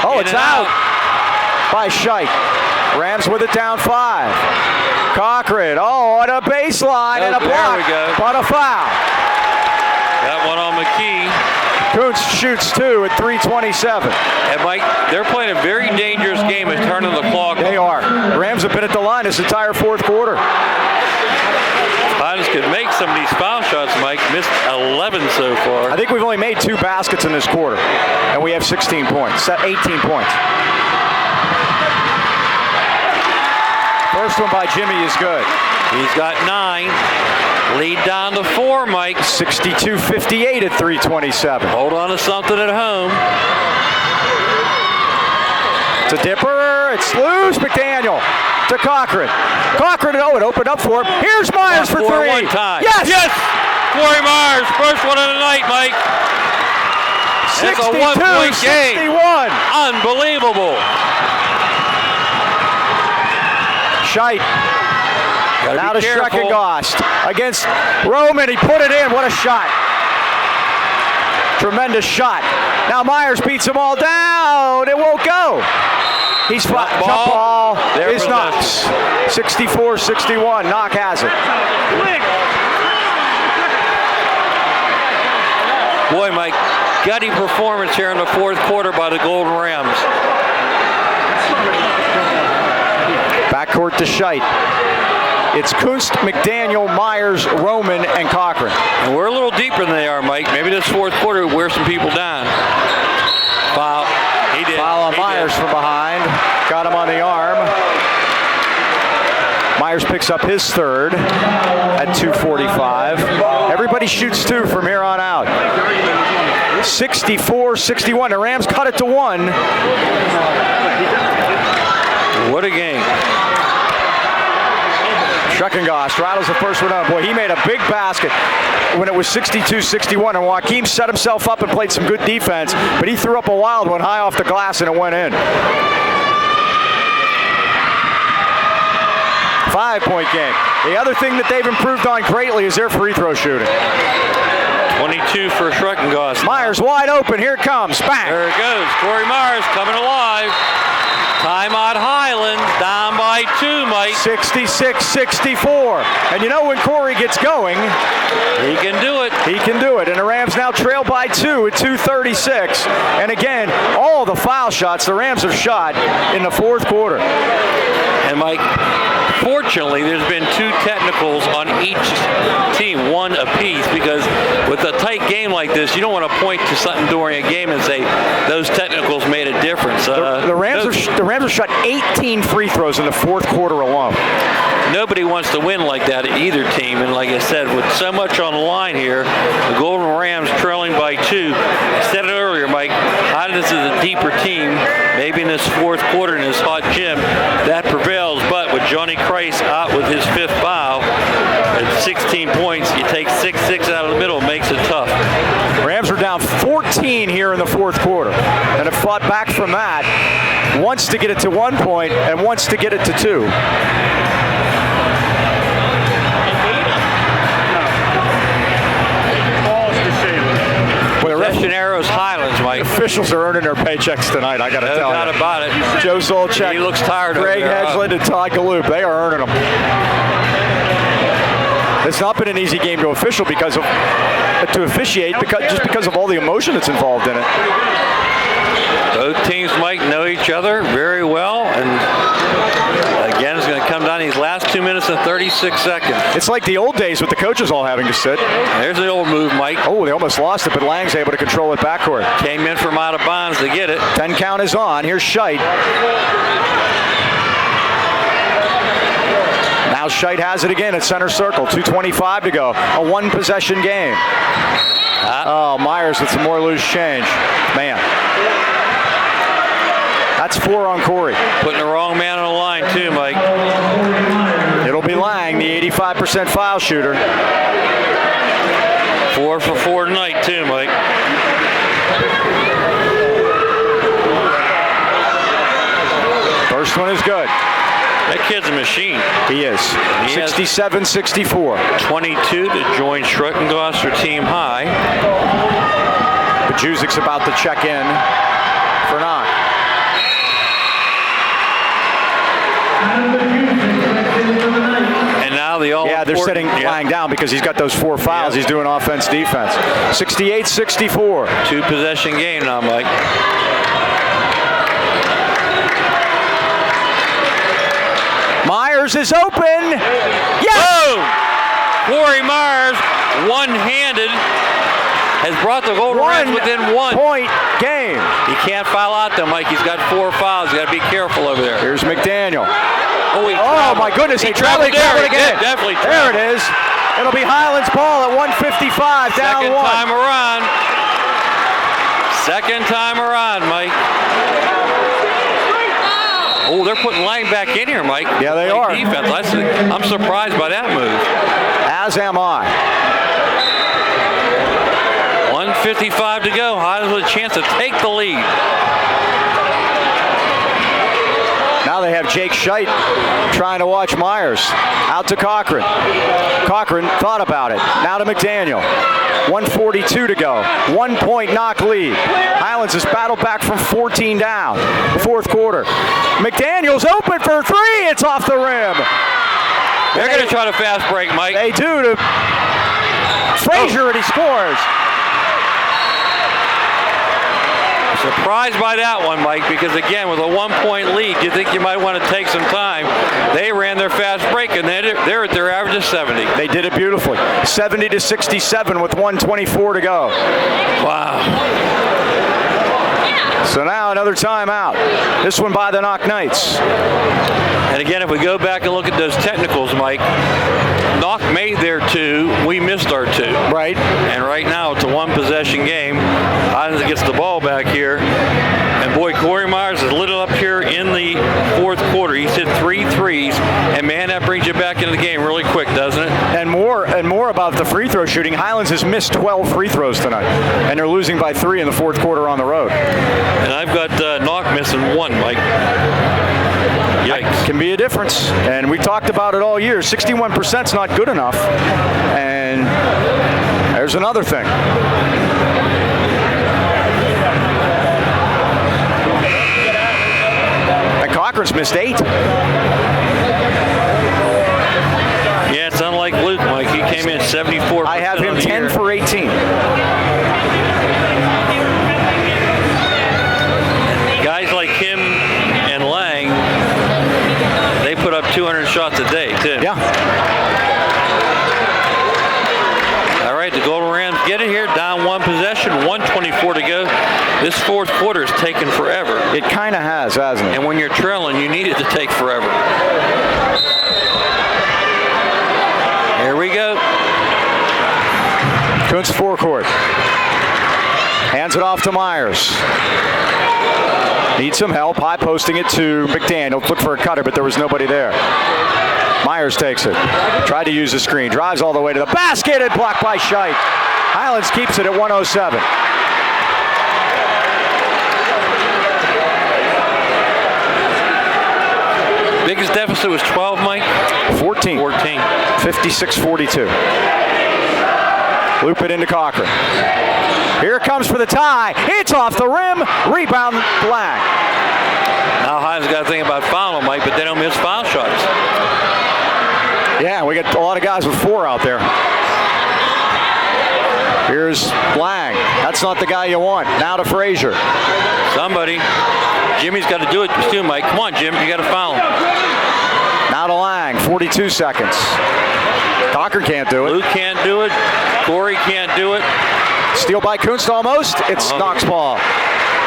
Oh, it's out by Scheidt. Rams with it down 5. Cochran, on a baseline and a block, there we go. but a foul. That one on McKee. Kuntz shoots 2 at 3:27. And Mike, they're playing a very dangerous game at turning the clock. They are. The Rams have been at the line this entire fourth quarter. Highlands could make some of these foul shots, Mike. Missed 11 so far. I think we've only made 2 baskets in this quarter, and we have 16 points, 18 points. First one by Jimmy is good. He's got 9. Lead down to 4, Mike. 62-58 at 3:27. Hold on to something at home. It's a dipper. It's loose. McDaniel to Cochran. Cochran, oh, it opened up for him. Here's Myers for 3. One time. Yes! Yes! Corey Myers, first one of the night, Mike. It's a 1-point game. 62-61. Unbelievable. Scheit. Now to careful. Schreckengost against Roman. He put it in. What a shot. Tremendous shot. Now Myers beats them all down. It won't go. He's jump ball. There Is Knox. 64-61. Knoch has it. Boy, Mike, gutty performance here in the fourth quarter by the Golden Rams. Backcourt to Scheit. It's Kunst, McDaniel, Myers, Roman, and Cochran. And we're a little deeper than they are, Mike. Maybe this fourth quarter will wear some people down. Foul. He did. Foul on He Myers did. from behind. Got him on the arm. Myers picks up his third at 2:45. Everybody shoots 2 from here on out. 64-61. The Rams cut it to 1. What a game. Schreckengost rattles the first one up. Boy, he made a big basket when it was 62-61, and Joaquim set himself up and played some good defense, but he threw up a wild one high off the glass and it went in. 5-point game. The other thing that they've improved on greatly is their free throw shooting. 22 for Schreckengost. Myers wide open. Here it comes. Bang. There it goes. Corey Myers coming alive. Timeout Highlands, down by 2, Mike. 66-64. And you know when Corey gets going, He can do it. he can do it. And the Rams now trail by 2 at 2:36. And again, all the foul shots the Rams have shot in the fourth quarter. And Mike, fortunately, there's been 2 technicals on each team, 1 apiece, because with a tight game like this, you don't want to point to something during a game and say those technicals made a difference. The Rams have shot 18 free throws in the fourth quarter alone. Nobody wants to win like that at either team, and like I said, with so much on the line here, the Golden Rams trailing by 2. I said it earlier, Mike, Highlands is a deeper team. Maybe in this fourth quarter in this hot gym, that prevails, but with Johnny Christ out with his 5th foul at 16 points, you take 6-6 out of the middle, makes it tough. Rams are down 14 here in the fourth quarter and have fought back from that once to get it to 1 point and once to get it to 2. Possession arrows Highlands, Mike. Officials are earning their paychecks tonight, I got to No tell doubt you. about it. Joe Zolchek, He looks tired over Greg there. Hedgeland, and Todd Galloop, they are earning them. It's not been an easy game to officiate because of all the emotion that's involved in it. Both teams, Mike, know each other very well, and again, it's going to come down to these last 2 minutes and 36 seconds. It's like the old days with the coaches all having to sit. There's the old move, Mike. Oh, they almost lost it, but Lang's able to control it backcourt. Came in from out of bounds to get it. 10 count is on. Here's Scheit. Now Scheit has it again at center circle. 2:25 to go. A 1-possession game. Oh, Myers with some more loose change. Man. That's 4 on Corey. Putting the wrong man on the line, too, Mike. It'll be Lang, the 85% foul shooter. 4 for 4 tonight, too, Mike. First one is good. That kid's a machine. He is. 67-64. 22 to join Schreckengost, their team high. Bajuzic's about to check in for Knoch. And now the Yeah, they're sitting Lang down because he's got those 4 fouls. He's doing offense, defense. 68-64. 2-possession game now, Mike. Myers is open. Yes! Boom! Corey Myers, one-handed, has brought the Golden Rams within 1 point game. He can't foul out though, Mike. He's got 4 fouls. You got to be careful over there. Here's McDaniel. Oh, my goodness. He traveled again. Definitely There traveled. it is. It'll be Highlands ball at 1:55, down Second 1. time around. Second time around, Mike. Oh, they're putting Lang back in here, Mike. Yeah, they are. Defense. I'm surprised by that move. As am I. 1:55 to go. Highlands with a chance to take the lead. Now they have Jake Scheidt trying to watch Myers. Out to Cochran. Cochran thought about it. Now to McDaniel. 1:42 to go. 1 point Knoch lead. Highlands has battled back from 14 down. Fourth quarter. McDaniel's open for 3. It's off the rim. They're going to try to fast break, Mike. They do to Frazier, and he scores. Surprised by that one, Mike, because again, with a 1 point lead, you think you might want to take some time. They ran their fast break, and they're at their average of 70. They did it beautifully. 70-67 with 1:24 to go. Wow. So now another timeout. This one by the Knoch Knights. And again, if we go back and look at those technicals, Mike, Knoch made their 2, we missed our 2. Right. And right now it's a 1-possession game. Highlands gets the ball back here. And boy, Corey Myers is lit up here in the fourth quarter. He's hit 3 threes. And man, that brings you back into the game really quick, doesn't it? And more about the free throw shooting. Highlands has missed 12 free throws tonight. And they're losing by 3 in the fourth quarter on the road. And I've got Knoch missing 1, Mike. Yikes. Can be a difference. And we talked about it all year. 61% is not good enough. And there's another thing. And Cochran's missed 8. Yeah, it's unlike Luke, Mike. He came in 74%. I have him of the 10 year. for 18. Guys like him and Lang, they put up 200 shots a day, too. Yeah. All right, the Golden Rams get it here, down 1 possession, 1:24 to go. This fourth quarter is taken forever. It kind of has, hasn't it? And when you're trailing, you need it to take forever. Here we go. Kuntz forecourt. Hands it off to Myers. Needs some help. High posting it to McDaniel. Looked for a cutter, but there was nobody there. Myers takes it. Tried to use the screen. Drives all the way to the basket and blocked by Scheidt. Highlands keeps it at 107. Biggest deficit was 12, Mike? 14. 56-42. Loop it into Cochran. Here it comes for the tie. It's off the rim. Rebound, Black. Now Highlands got to think about fouling, Mike, but they don't miss foul shots. Yeah, we got a lot of guys with 4 out there. Here's Lang. That's not the guy you want. Now to Frazier. Somebody. Jimmy's got to do it too, Mike. Come on, Jim. You got to foul him. Now to Lang. 42 seconds. Cochran can't do it. Luke can't do it. Corey can't do it. Steal by Kunst almost. It's Knoch's ball.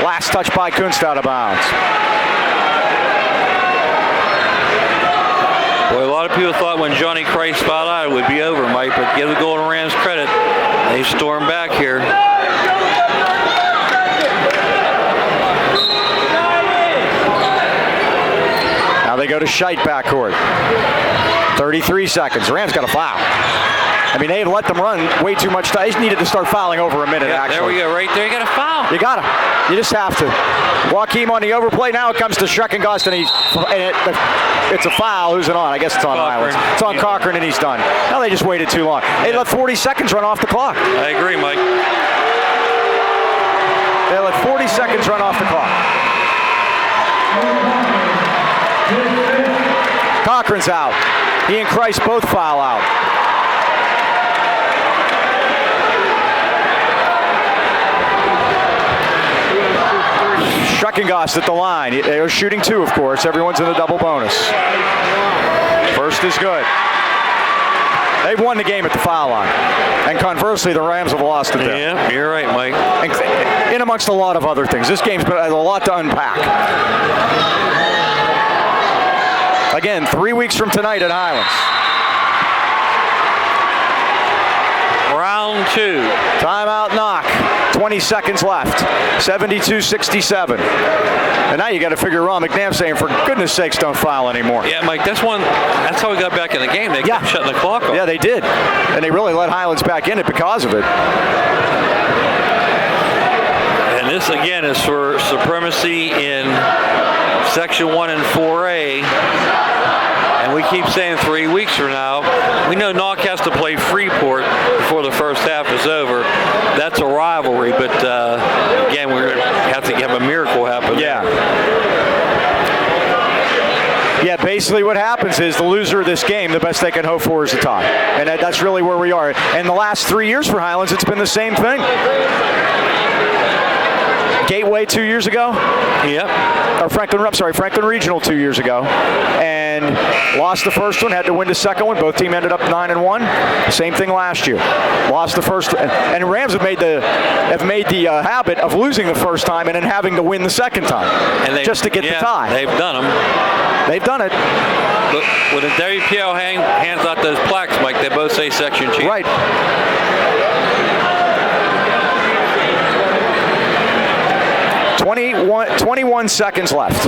Last touch by Kunst out of bounds. Boy, a lot of people thought when Johnny Christ fouled out it would be over, Mike, but give the Golden Rams credit. They stormed back here. Now they go to Scheidt backcourt. 33 seconds. Rams got a foul. I mean, they had let them run way too much time. They just needed to start fouling over a minute, actually. There we go, right there. You got a foul. You got to. You just have to. Joaquim on the overplay. Now it comes to Schreckengost, and it's a foul. Who's it on? I guess it's on Highlands. It's on Cochran, and he's done. Now they just waited too long. They let 40 seconds run off the clock. I agree, Mike. They let 40 seconds run off the clock. Cochran's out. He and Christ both foul out. Schreckengast at the line. They are shooting 2, of course. Everyone's in the double bonus. First is good. They've won the game at the foul line. And conversely, the Rams have lost it there. Yeah, you're right, Mike. And in amongst a lot of other things. This game's has a lot to unpack. Again, 3 weeks from tonight at Highlands. Round 2. Timeout Knoch. 20 seconds left. 72-67. And now you got to figure Ron McNabb saying, for goodness sakes, don't foul anymore. Yeah, Mike, that's how we got back in the game. They kept shutting the clock off. Yeah, they did. And they really let Highlands back in it because of it. And this, again, is for supremacy in Section 1 and 4A. And we keep saying 3 weeks from now. We know Knoch has to play Freeport before the first half is over. That's a rivalry, but again, we're going to have to have a miracle happen. Yeah. Yeah, basically what happens is the loser of this game, the best they can hope for is a tie. And that's really where we are. And the last 3 years for Highlands, it's been the same thing. Gateway 2 years ago. Yep. Or Franklin Regional 2 years ago. And lost the first one, had to win the second one. Both teams ended up 9-1. Same thing last year. Lost the first, and Rams have made the habit of losing the first time and then having to win the second time, and just to get the tie. They've done them. They've done it. Look, when the WPL hands out those plaques, Mike, they both say section chief. Right. Twenty-one seconds left.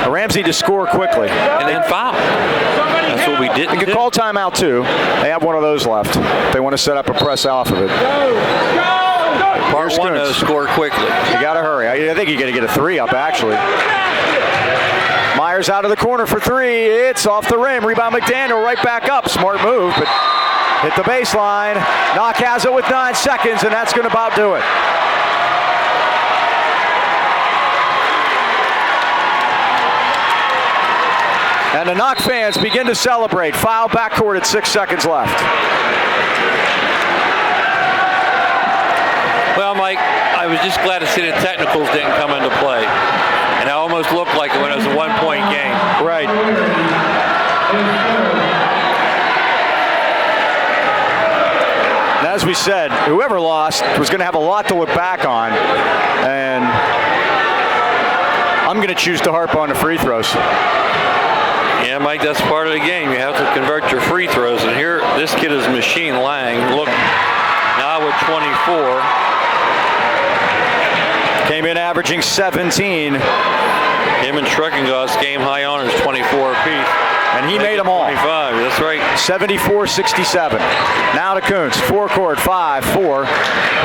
Ramsey to score quickly. And then foul. That's what we did. They could call timeout too. They have one of those left. They want to set up a press off of it. Part 1 to score quickly. You got to hurry. I think you got to get a 3 up, actually. Myers out of the corner for 3. It's off the rim. Rebound McDaniel right back up. Smart move, but hit the baseline. Knoch has it with 9 seconds, and that's going to about do it. And the Knoch fans begin to celebrate. Foul backcourt at 6 seconds left. Well, Mike, I was just glad to see the technicals didn't come into play. And it almost looked like it when it was a 1-point game. Right. And as we said, whoever lost was going to have a lot to look back on. And I'm going to choose to harp on the free throws. Yeah, Mike, that's part of the game. You have to convert your free throws. And here, this kid is Machine Lang. Look, now with 24. Came in averaging 17. Him and Schreckengast game high honors, 24 apiece. And he made them all. 25, that's right. 74-67. Now to Kuntz. Forecourt, 5-4.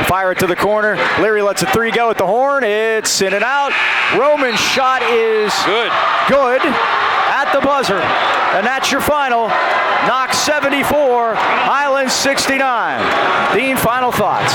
Fire it to the corner. Leary lets a 3 go at the horn. It's in and out. Roman's shot is good. At the buzzer. And that's your final. Knoch 74, Highlands 69. Dean, final thoughts?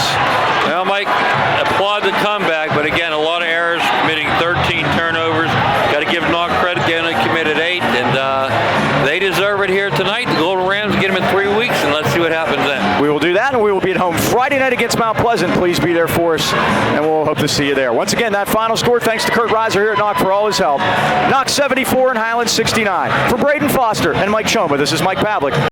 Well, Mike, applaud the comeback, but again, a lot of errors, committing 13 turnovers. Got to give Knoch credit, they only committed 8, and they deserve it here tonight. The Golden Rams get them in 3 weeks, and let's see what happens then. We will do that, and we will be at home Friday night against Mount Pleasant. Please be there for us, and we'll hope to see you there. Once again, that final score, thanks to Kurt Reiser here at Knoch for all his help. Knoch 74 and Highlands 69. For Braden Foster and Mike Choma, this is Mike Pavlik.